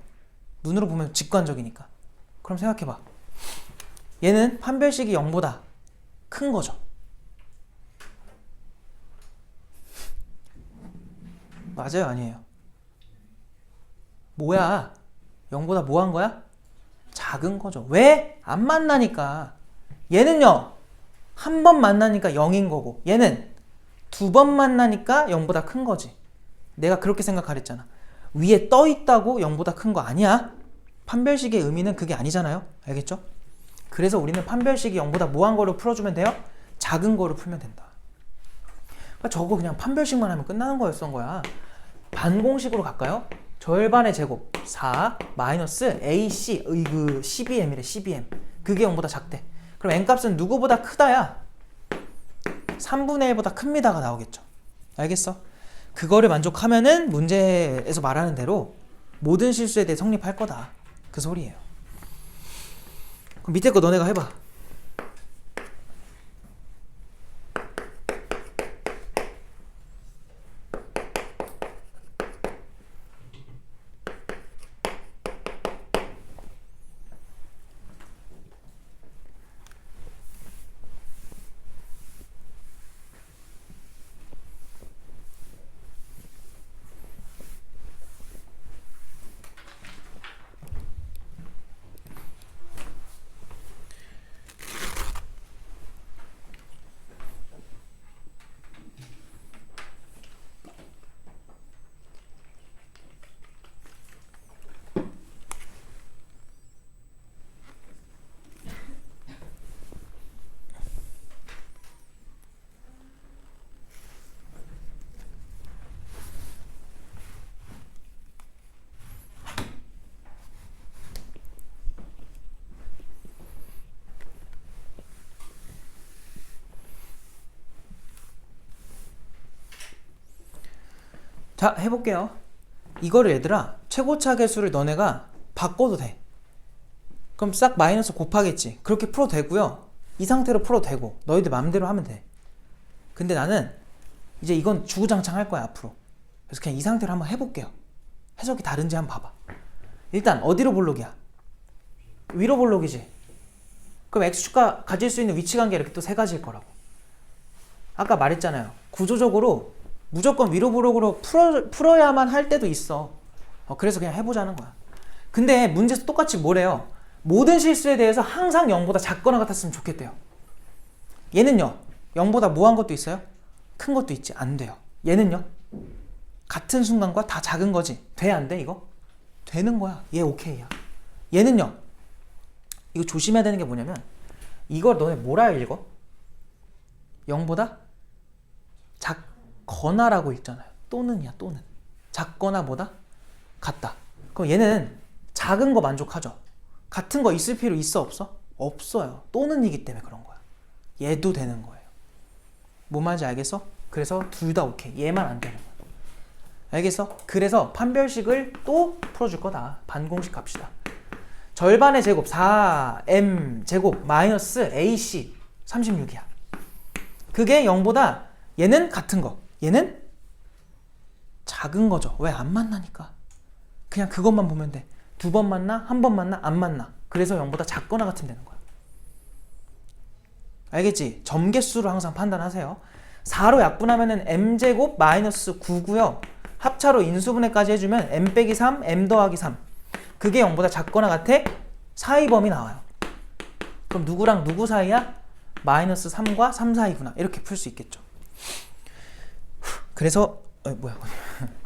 눈으로 보면 직관적이니까. 그럼 생각해봐. 얘는 판별식이 0보다 큰 거죠. 맞아요? 아니에요? 뭐야? 0보다 뭐 한 거야? 작은 거죠. 왜? 안 만나니까. 얘는요, 한 번 만나니까 0인 거고, 얘는 두 번 만나니까 0보다 큰 거지. 내가 그렇게 생각하랬잖아. 위에 떠 있다고 0보다 큰 거 아니야. 판별식의 의미는 그게 아니잖아요. 알겠죠? 그래서 우리는 판별식이 0보다 뭐 한 거로 풀어주면 돼요? 작은 거로 풀면 된다. 그러니까 저거 그냥 판별식만 하면 끝나는 거였던 거야. 반공식으로 갈까요? 절반의 제곱 4 마이너스 AC 그 12m이래. 12m. 그게 0보다 작대. 그럼 n값은 누구보다 크다야? 3분의 1보다 큽니다가 나오겠죠. 알겠어? 그거를 만족하면은 문제에서 말하는 대로 모든 실수에 대해 성립할 거다. 그 소리예요. 그럼 밑에 거 너네가 해봐. 자, 해볼게요. 이거를 얘들아, 최고차 계수를 너네가 바꿔도 돼. 그럼 싹 마이너스 곱하겠지. 그렇게 풀어도 되고요. 이 상태로 풀어도 되고 너희들 마음대로 하면 돼. 근데 나는 이제 이건 주구장창 할 거야 앞으로. 그래서 그냥 이 상태로 한번 해볼게요. 해석이 다른지 한번 봐봐. 일단 어디로 볼록이야? 위로 볼록이지. 그럼 x축과 가질 수 있는 위치 관계 이렇게 또 세 가지일 거라고. 아까 말했잖아요. 구조적으로 무조건 위로 볼록으로 풀어야만 할 때도 있어. 그래서 그냥 해보자는 거야. 근데 문제에서 똑같이 뭐래요? 모든 실수에 대해서 항상 0보다 작거나 같았으면 좋겠대요. 얘는요, 0보다 뭐 한 것도 있어요? 큰 것도 있지. 안 돼요. 얘는요, 같은 순간과 다 작은 거지. 돼, 안 돼, 이거? 되는 거야. 얘 오케이야. 얘는요, 이거 조심해야 되는 게 뭐냐면, 이걸 너네 뭐라 읽어? 0보다 작거나라고 읽잖아요. 또는이야, 또는. 작거나 보다 같다. 그럼 얘는 작은 거 만족하죠. 같은 거 있을 필요 있어, 없어? 없어요. 또는이기 때문에 그런 거야. 얘도 되는 거예요. 뭔 말인지 알겠어? 그래서 둘 다 오케이. 얘만 안 되는 거야. 알겠어? 그래서 판별식을 또 풀어줄 거다. 반공식 갑시다. 절반의 제곱 4m 제곱 마이너스 AC 36이야. 그게 0보다 얘는 같은 거. 얘는 작은 거죠. 왜? 안 만나니까. 그냥 그것만 보면 돼. 두 번 만나? 한 번 만나? 안 만나. 그래서 0보다 작거나 같은 되는 거야. 알겠지? 점개수로 항상 판단하세요. 4로 약분하면은 m제곱 마이너스 9고요. 합차로 인수분해까지 해주면 m 빼기 3, m 더하기 3. 그게 0보다 작거나 같아? 사이범위 나와요. 그럼 누구랑 누구 사이야? 마이너스 3과 3 사이구나. 이렇게 풀 수 있겠죠. 그래서 뭐야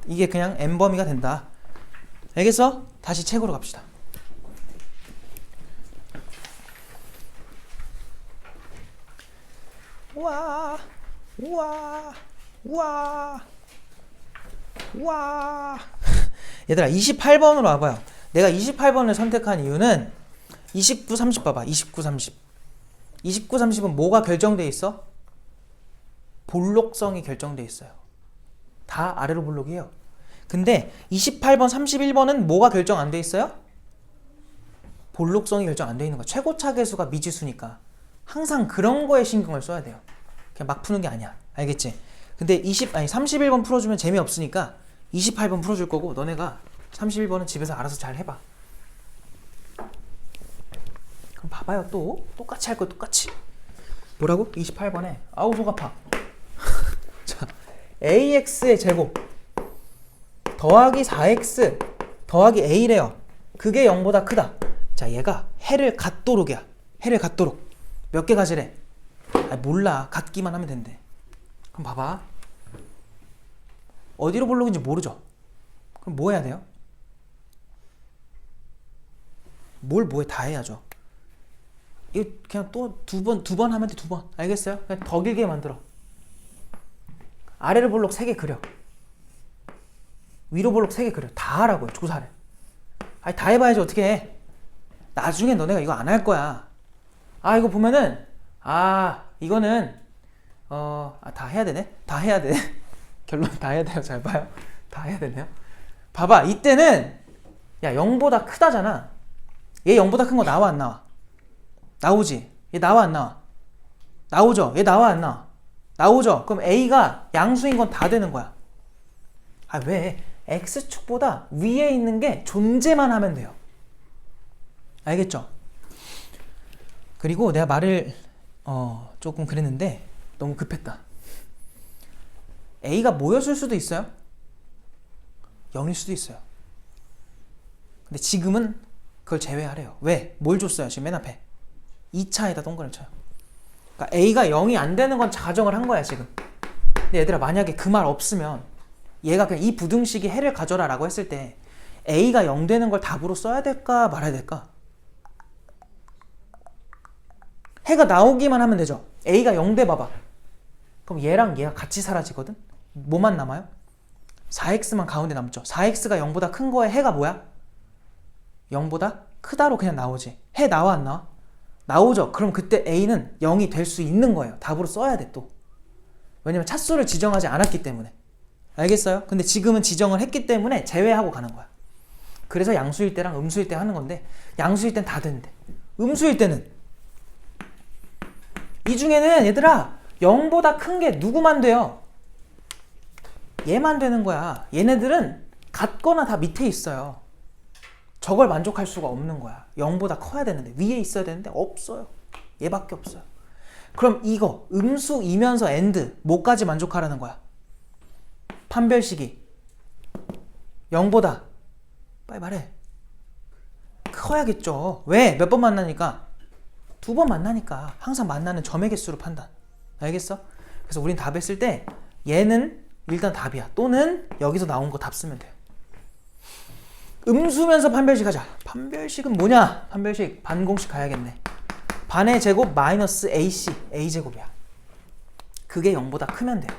이게 그냥 n범위가 된다. 알겠어? 다시 책으로 갑시다. 우와 우와 우와 우와 얘들아 28번으로 와봐요. 내가 28번을 선택한 이유는 29, 30 봐봐. 29, 30 29, 30은 뭐가 결정돼 있어? 볼록성이 결정돼 있어요. 다 아래로 볼록이에요. 근데 28번, 31번은 뭐가 결정 안 돼 있어요? 볼록성이 결정 안 돼 있는 거야. 최고차 계수가 미지수니까 항상 그런 거에 신경을 써야 돼요. 그냥 막 푸는 게 아니야. 알겠지? 근데 31번 풀어주면 재미없으니까 28번 풀어줄 거고, 너네가 31번은 집에서 알아서 잘 해봐. 그럼 봐봐요. 또 똑같이 할 거. 똑같이 뭐라고? 28번에 아우 속 아파. 자, ax의 제곱 더하기 4x 더하기 a래요. 그게 0보다 크다. 자, 얘가 해를 갖도록이야. 해를 갖도록 몇 개 가지래? 몰라. 갖기만 하면 된대. 그럼 봐봐. 어디로 볼록인지 모르죠? 그럼 뭐 해야 돼요? 뭐해? 다 해야죠. 이거 그냥 또 두 번 하면 돼. 2번. 알겠어요? 그냥 더 길게 만들어. 아래로 볼록 3개 그려. 위로 볼록 3개 그려. 다 하라고요. 조사를. 다 해봐야지. 어떻게 해. 나중에 너네가 이거 안 할 거야. 이거 보면은 이거는 다 해야 되네. 다 해야 되네. 결론 다 해야 돼요. 잘 봐요. 다 해야 되네요. 봐봐. 이때는 야 0보다 크다잖아. 얘 0보다 큰 거 나와 안 나와? 나오지. 얘 나와 안 나와? 나오죠. 얘 나와 안 나와? 나오죠. 그럼 A가 양수인 건 다 되는 거야. 왜? X축보다 위에 있는 게 존재만 하면 돼요. 알겠죠? 그리고 내가 말을 조금 그랬는데 너무 급했다. A가 뭐였을 수도 있어요. 0일 수도 있어요. 근데 지금은 그걸 제외하래요. 왜? 뭘 줬어요? 지금 맨 앞에 2차에다 동그라미 쳐요. 그러니까 A가 0이 안 되는 건 가정을 한 거야 지금. 근데 얘들아, 만약에 그 말 없으면 얘가 그냥 이 부등식이 해를 가져라 라고 했을 때 A가 0 되는 걸 답으로 써야 될까 말아야 될까? 해가 나오기만 하면 되죠. A가 0 돼 봐봐. 그럼 얘랑 얘가 같이 사라지거든? 뭐만 남아요? 4x만 가운데 남죠. 4x가 0보다 큰 거에 해가 뭐야? 0보다 크다로 그냥 나오지. 해 나와 안 나와? 나오죠. 그럼 그때 A는 0이 될 수 있는 거예요. 답으로 써야 돼 또. 왜냐면 차수를 지정하지 않았기 때문에. 알겠어요? 근데 지금은 지정을 했기 때문에 제외하고 가는 거야. 그래서 양수일 때랑 음수일 때 하는 건데, 양수일 땐 다 되는데 음수일 때는 이 중에는 얘들아 0보다 큰 게 누구만 돼요? 얘만 되는 거야. 얘네들은 같거나 다 밑에 있어요. 저걸 만족할 수가 없는 거야. 0보다 커야 되는데, 위에 있어야 되는데 없어요. 얘밖에 없어요. 그럼 이거 음수이면서 and 뭐까지 만족하라는 거야? 판별식이 0보다 빨리 말해. 커야겠죠. 왜? 몇 번 만나니까? 2번 만나니까. 항상 만나는 점의 개수로 판단. 알겠어? 그래서 우린 답했을 때 얘는 일단 답이야. 또는 여기서 나온 거 답 쓰면 돼요. 음수면서 판별식 하자. 판별식은 뭐냐? 판별식 반공식 가야겠네. 반의 제곱 마이너스 AC A제곱이야. 그게 0보다 크면 돼요.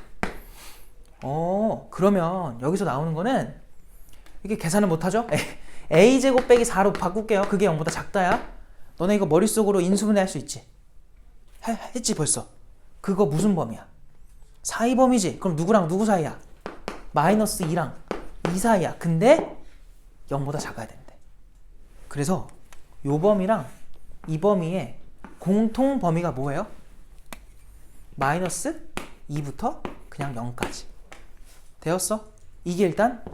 그러면 여기서 나오는 거는 이게 계산을 못하죠? A제곱 빼기 4로 바꿀게요. 그게 0보다 작다야. 너네 이거 머릿속으로 인수분해 할 수 있지? 했지 벌써. 그거 무슨 범위야? 사이범위지. 그럼 누구랑 누구 사이야? 마이너스 2랑 2 사이야. 근데 0보다 작아야 되는데. 그래서 요 범위랑 이 범위의 공통 범위가 뭐예요? 마이너스 2부터 그냥 0까지. 되었어? 이게 일단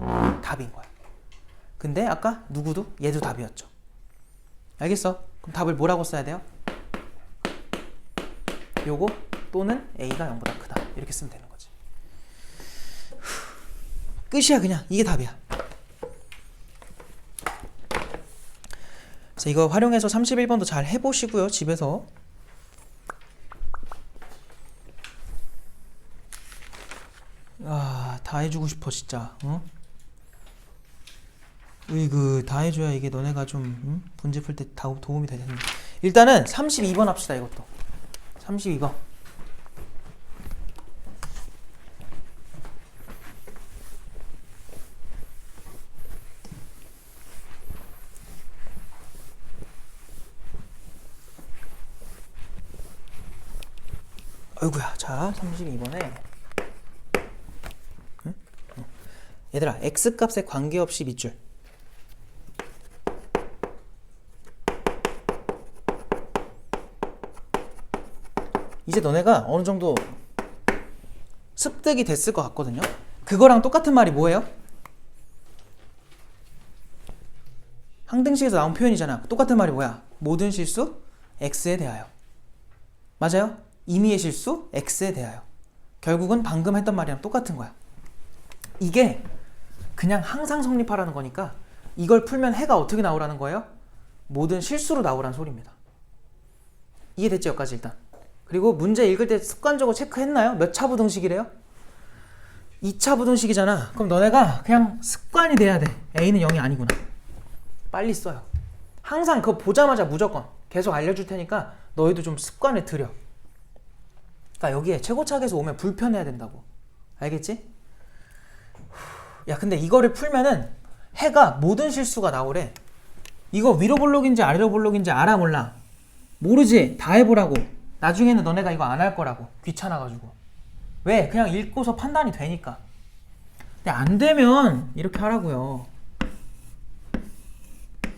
답인 거야. 근데 아까 누구도? 얘도 답이었죠. 알겠어? 그럼 답을 뭐라고 써야 돼요? 요거 또는 A가 0보다 크다. 이렇게 쓰면 되는 거지. 끝이야. 그냥 이게 답이야. 그래서 이거 활용해서 31번도 잘 해보시고요. 집에서. 다 해주고 싶어 진짜. 으이그 다 해줘야 이게 너네가 좀 문제 풀 때 도움이 되는데. 일단은 32번 합시다. 이것도 32번. 어이구야. 자, 32번에 얘들아, x값에 관계없이 밑줄. 이제 너네가 어느 정도 습득이 됐을 것 같거든요. 그거랑 똑같은 말이 뭐예요? 항등식에서 나온 표현이잖아. 똑같은 말이 뭐야? 모든 실수 x에 대하여. 맞아요? 임의의 실수 x에 대하여. 결국은 방금 했던 말이랑 똑같은 거야. 이게 그냥 항상 성립하라는 거니까 이걸 풀면 해가 어떻게 나오라는 거예요? 모든 실수로 나오라는 소리입니다. 이해됐죠? 여기까지 일단. 그리고 문제 읽을 때 습관적으로 체크했나요? 몇 차 부등식이래요? 2차 부등식이잖아. 그럼 너네가 그냥 습관이 돼야 돼. A는 0이 아니구나. 빨리 써요. 항상 그거 보자마자 무조건 계속 알려줄 테니까 너희도 좀 습관을 들여. 그러니까 여기에 최고차계에서 오면 불편해야 된다고. 알겠지? 야, 근데 이거를 풀면은 해가 모든 실수가 나오래. 이거 위로 볼록인지 아래로 볼록인지 알아 몰라? 모르지? 다 해보라고. 나중에는 너네가 이거 안 할 거라고. 귀찮아가지고. 왜? 그냥 읽고서 판단이 되니까. 근데 안 되면 이렇게 하라고요.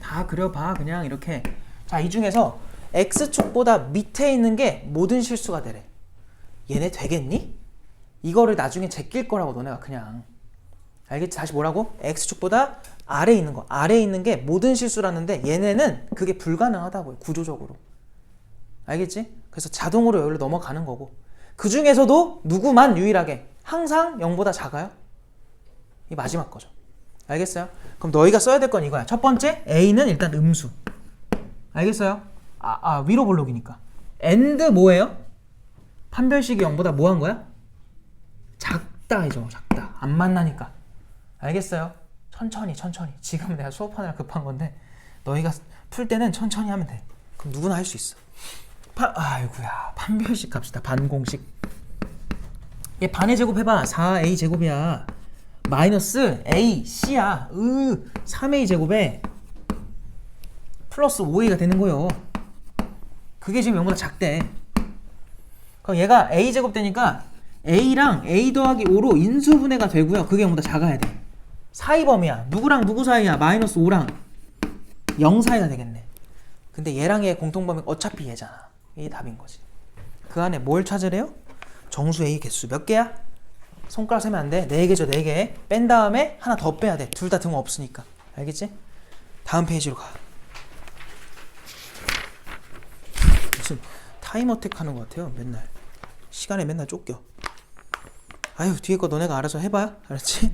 다 그려봐. 그냥 이렇게. 자, 이 중에서 X축보다 밑에 있는 게 모든 실수가 되래. 얘네 되겠니? 이거를 나중에 제낄 거라고 너네가 그냥. 알겠지? 다시 뭐라고? X축보다 아래에 있는 거. 아래에 있는 게 모든 실수라는데 얘네는 그게 불가능하다고요. 구조적으로. 알겠지? 그래서 자동으로 여기로 넘어가는 거고. 그 중에서도 누구만 유일하게 항상 0보다 작아요? 이 마지막 거죠. 알겠어요? 그럼 너희가 써야 될 건 이거야. 첫 번째, A는 일단 음수. 알겠어요? 위로 볼록이니까. and 뭐예요? 판별식이 0보다 뭐 한 거야? 작다이죠. 작다. 안 만나니까. 알겠어요? 천천히. 지금 내가 수업하느라 급한 건데 너희가 풀 때는 천천히 하면 돼. 그럼 누구나 할 수 있어. 아이고야. 판별식 갑시다. 반공식. 얘 반의 제곱 해봐. 4a 제곱이야. 마이너스 a c야. 3a 제곱에 플러스 5a가 되는 거요. 그게 지금 0보다 작대. 그럼 얘가 a 제곱 되니까 a랑 a 더하기 5로 인수분해가 되고요. 그게 0보다 작아야 돼. 사이범위야. 누구랑 누구 사이야? 마이너스 5랑 0 사이가 되겠네. 근데 얘랑 얘 공통범위가 어차피 얘잖아. 이게 답인 거지. 그 안에 뭘 찾으래요? 정수 A 개수 몇 개야? 손가락 세면 안 돼. 4개죠. 4개. 뺀 다음에 하나 더 빼야 돼. 둘 다 등 없으니까. 알겠지? 다음 페이지로 가. 무슨 타임어택 하는 것 같아요. 맨날. 시간에 맨날 쫓겨. 아유, 뒤에 거 너네가 알아서 해봐. 알았지?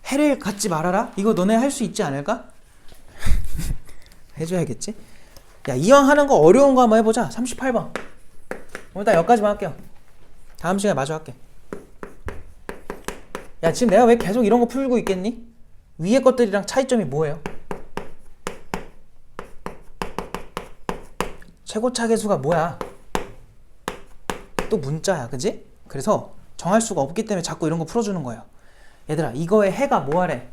해를 갖지 말아라? 이거 너네 할 수 있지 않을까? 해줘야겠지? 야, 이왕 하는 거 어려운 거 한번 해보자. 38번. 오늘 딱 여기까지만 할게요. 다음 시간에 마저 할게. 야, 지금 내가 왜 계속 이런 거 풀고 있겠니? 위에 것들이랑 차이점이 뭐예요? 최고차 계수가 뭐야? 또 문자야, 그지? 그래서 정할 수가 없기 때문에 자꾸 이런 거 풀어주는 거예요. 얘들아, 이거에 해가 뭐하래?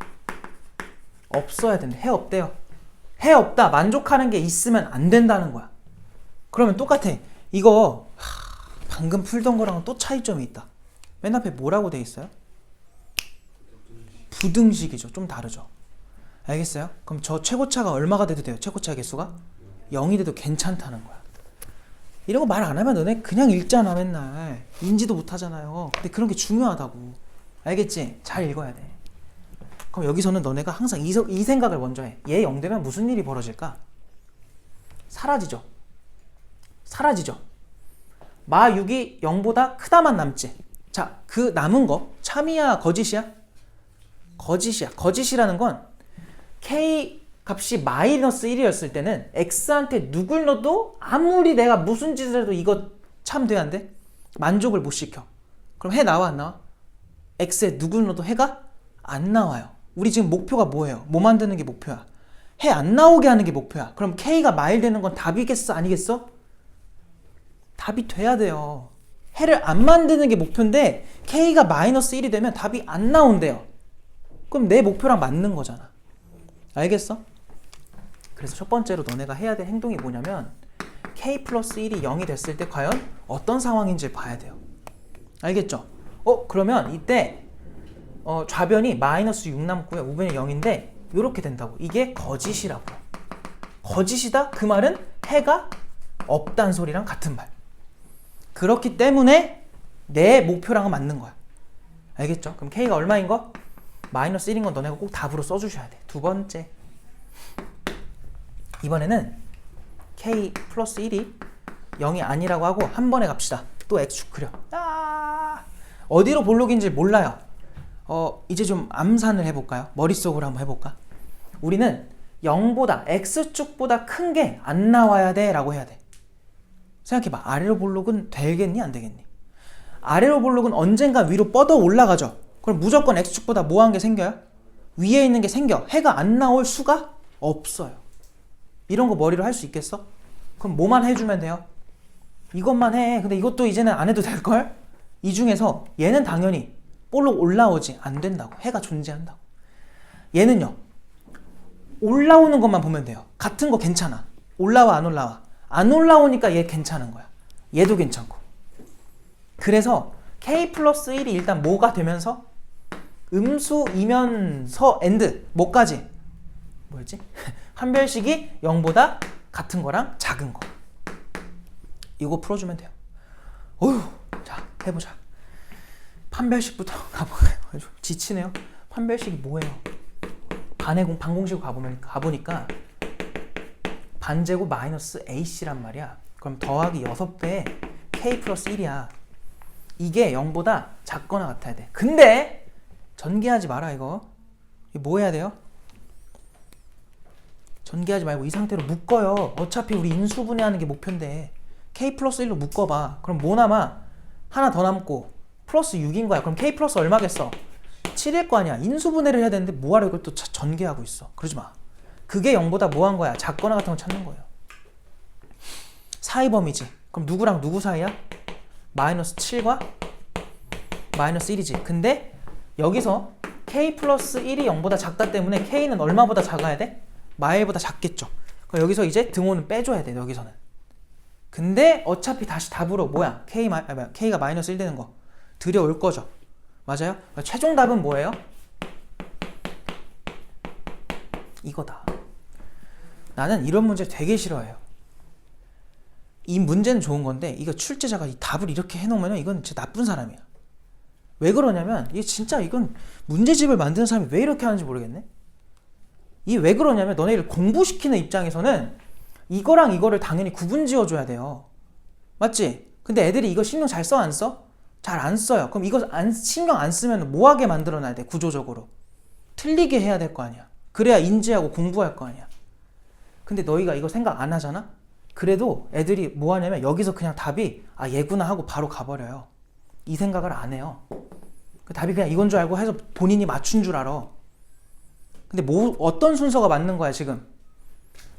없어야 된대. 해 없대요. 해 없다. 만족하는 게 있으면 안 된다는 거야. 그러면 똑같아. 이거 방금 풀던 거랑은 또 차이점이 있다. 맨 앞에 뭐라고 돼 있어요? 부등식이죠. 좀 다르죠. 알겠어요? 그럼 저 최고차가 얼마가 돼도 돼요? 최고차 개수가? 0이 돼도 괜찮다는 거야. 이런 거 말 안 하면 너네 그냥 읽잖아. 맨날 인지도 못 하잖아요. 근데 그런 게 중요하다고. 알겠지? 잘 읽어야 돼. 그럼 여기서는 너네가 항상 이 생각을 먼저 해. 얘 0 되면 무슨 일이 벌어질까? 사라지죠. 마 6이 0보다 크다만 남지. 자, 그 남은 거 참이야 거짓이야? 거짓이야. 거짓이라는 건 k 값이 마이너스 1이었을 때는 x한테 누굴 넣어도 아무리 내가 무슨 짓을 해도 이거 참 돼 안 돼? 만족을 못 시켜. 그럼 해 나와 안 나와? x에 누굴 넣어도 해가 안 나와요. 우리 지금 목표가 뭐예요? 뭐 만드는 게 목표야? 해 안 나오게 하는 게 목표야. 그럼 k가 마일 되는 건 답이겠어? 아니겠어? 답이 돼야 돼요. 해를 안 만드는 게 목표인데 k가 마이너스 1이 되면 답이 안 나온대요. 그럼 내 목표랑 맞는 거잖아. 알겠어? 그래서 첫 번째로 너네가 해야 될 행동이 뭐냐면 k 플러스 1이 0이 됐을 때 과연 어떤 상황인지 봐야 돼요. 알겠죠? 그러면 이때 좌변이 마이너스 6 남고요. 우변이 0인데 이렇게 된다고. 이게 거짓이라고. 거짓이다? 그 말은 해가 없단 소리랑 같은 말. 그렇기 때문에 내 목표랑은 맞는 거야. 알겠죠? 그럼 k가 얼마인 거? 마이너스 1인 건 너네가 꼭 답으로 써주셔야 돼. 두 번째. 이번에는 k 플러스 1이 0이 아니라고 하고 한 번에 갑시다. 또 x축 그려. 어디로 볼록인지 몰라요. 이제 좀 암산을 해볼까요? 머릿속으로 한번 해볼까? 우리는 0보다 x축보다 큰 게 안 나와야 돼 라고 해야 돼. 생각해봐. 아래로 볼록은 되겠니? 안 되겠니? 아래로 볼록은 언젠가 위로 뻗어 올라가죠. 그럼 무조건 x축보다 뭐한 게 생겨요? 위에 있는 게 생겨. 해가 안 나올 수가 없어요. 이런 거 머리로 할 수 있겠어? 그럼 뭐만 해주면 돼요? 이것만 해. 근데 이것도 이제는 안 해도 될걸? 이 중에서 얘는 당연히 볼록 올라오지 안 된다고. 해가 존재한다고. 얘는요. 올라오는 것만 보면 돼요. 같은 거 괜찮아. 올라와 안 올라와. 안 올라오니까 얘 괜찮은 거야. 얘도 괜찮고. 그래서 k 플러스 1이 일단 뭐가 되면서 음수이면서 엔드 뭐까지? 뭐였지? 판별식이 0보다 같은 거랑 작은 거. 이거 풀어주면 돼요. 어휴, 자 해보자. 판별식부터 가볼까요? 지치네요. 판별식이 뭐예요? 반공식으로 가보니까 반제곱 마이너스 ac란 말이야. 그럼 더하기 6배에 k 플러스 1이야. 이게 0보다 작거나 같아야 돼. 근데 전개하지 마라 이거. 뭐 해야 돼요? 전개하지 말고 이 상태로 묶어요. 어차피 우리 인수분해하는 게 목표인데 k 플러스 1로 묶어봐. 그럼 뭐 남아? 하나 더 남고 플러스 6인 거야. 그럼 k 플러스 얼마겠어? 7일 거 아니야. 인수분해를 해야 되는데 뭐하러 이걸 또 전개하고 있어. 그러지 마. 그게 0보다 뭐 한 거야? 작거나 같은 거 찾는 거예요. 사이범위지. 그럼 누구랑 누구 사이야? 마이너스 7과 마이너스 1이지. 근데 여기서 k 플러스 1이 0보다 작다 때문에 k는 얼마보다 작아야 돼? 마일보다 작겠죠. 그럼 여기서 이제 등호는 빼줘야 돼. 여기서는. 근데 어차피 다시 답으로 뭐야? k가 마이너스 1 되는 거 들여올 거죠. 맞아요? 최종 답은 뭐예요? 이거다. 나는 이런 문제 되게 싫어해요. 이 문제는 좋은 건데 이거 출제자가 이 답을 이렇게 해놓으면 이건 진짜 나쁜 사람이야. 왜 그러냐면 이게 진짜 이건 문제집을 만드는 사람이 왜 이렇게 하는지 모르겠네. 이게 왜 그러냐면 너네를 공부시키는 입장에서는 이거랑 이거를 당연히 구분 지어줘야 돼요. 맞지? 근데 애들이 이거 신경 잘 써 안 써? 잘 안 써요. 그럼 이거 신경 안 쓰면 뭐하게 만들어놔야 돼? 구조적으로 틀리게 해야 될 거 아니야. 그래야 인지하고 공부할 거 아니야. 근데 너희가 이거 생각 안 하잖아? 그래도 애들이 뭐 하냐면 여기서 그냥 답이 얘구나 하고 바로 가버려요. 이 생각을 안 해요. 그 답이 그냥 이건 줄 알고 해서 본인이 맞춘 줄 알아. 근데 어떤 순서가 맞는 거야 지금?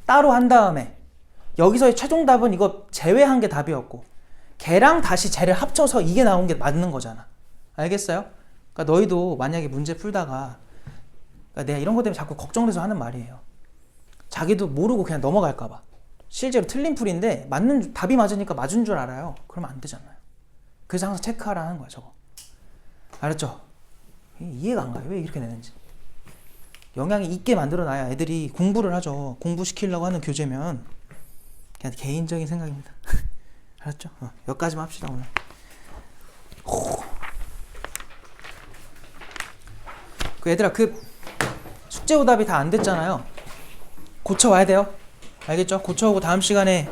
따로 한 다음에 여기서의 최종 답은 이거 제외한 게 답이었고 걔랑 다시 쟤를 합쳐서 이게 나온 게 맞는 거잖아. 알겠어요? 그러니까 너희도 만약에 문제 풀다가 그러니까 내가 이런 것 때문에 자꾸 걱정돼서 하는 말이에요. 자기도 모르고 그냥 넘어갈까 봐. 실제로 틀린 풀인데 답이 맞으니까 맞은 줄 알아요. 그러면 안 되잖아요. 그래서 항상 체크하라는 거야 저거. 알았죠? 이해가 안 가요. 왜 이렇게 내는지. 영향이 있게 만들어놔야 애들이 공부를 하죠. 공부시키려고 하는 교재면. 그냥 개인적인 생각입니다. 알았죠? 여기까지만 합시다 오늘. 얘들아 숙제 오답이 다 안 됐잖아요. 고쳐와야 돼요. 알겠죠? 고쳐오고 다음 시간에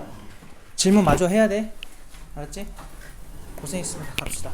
질문 마저 해야 돼. 알았지? 고생했습니다. 갑시다.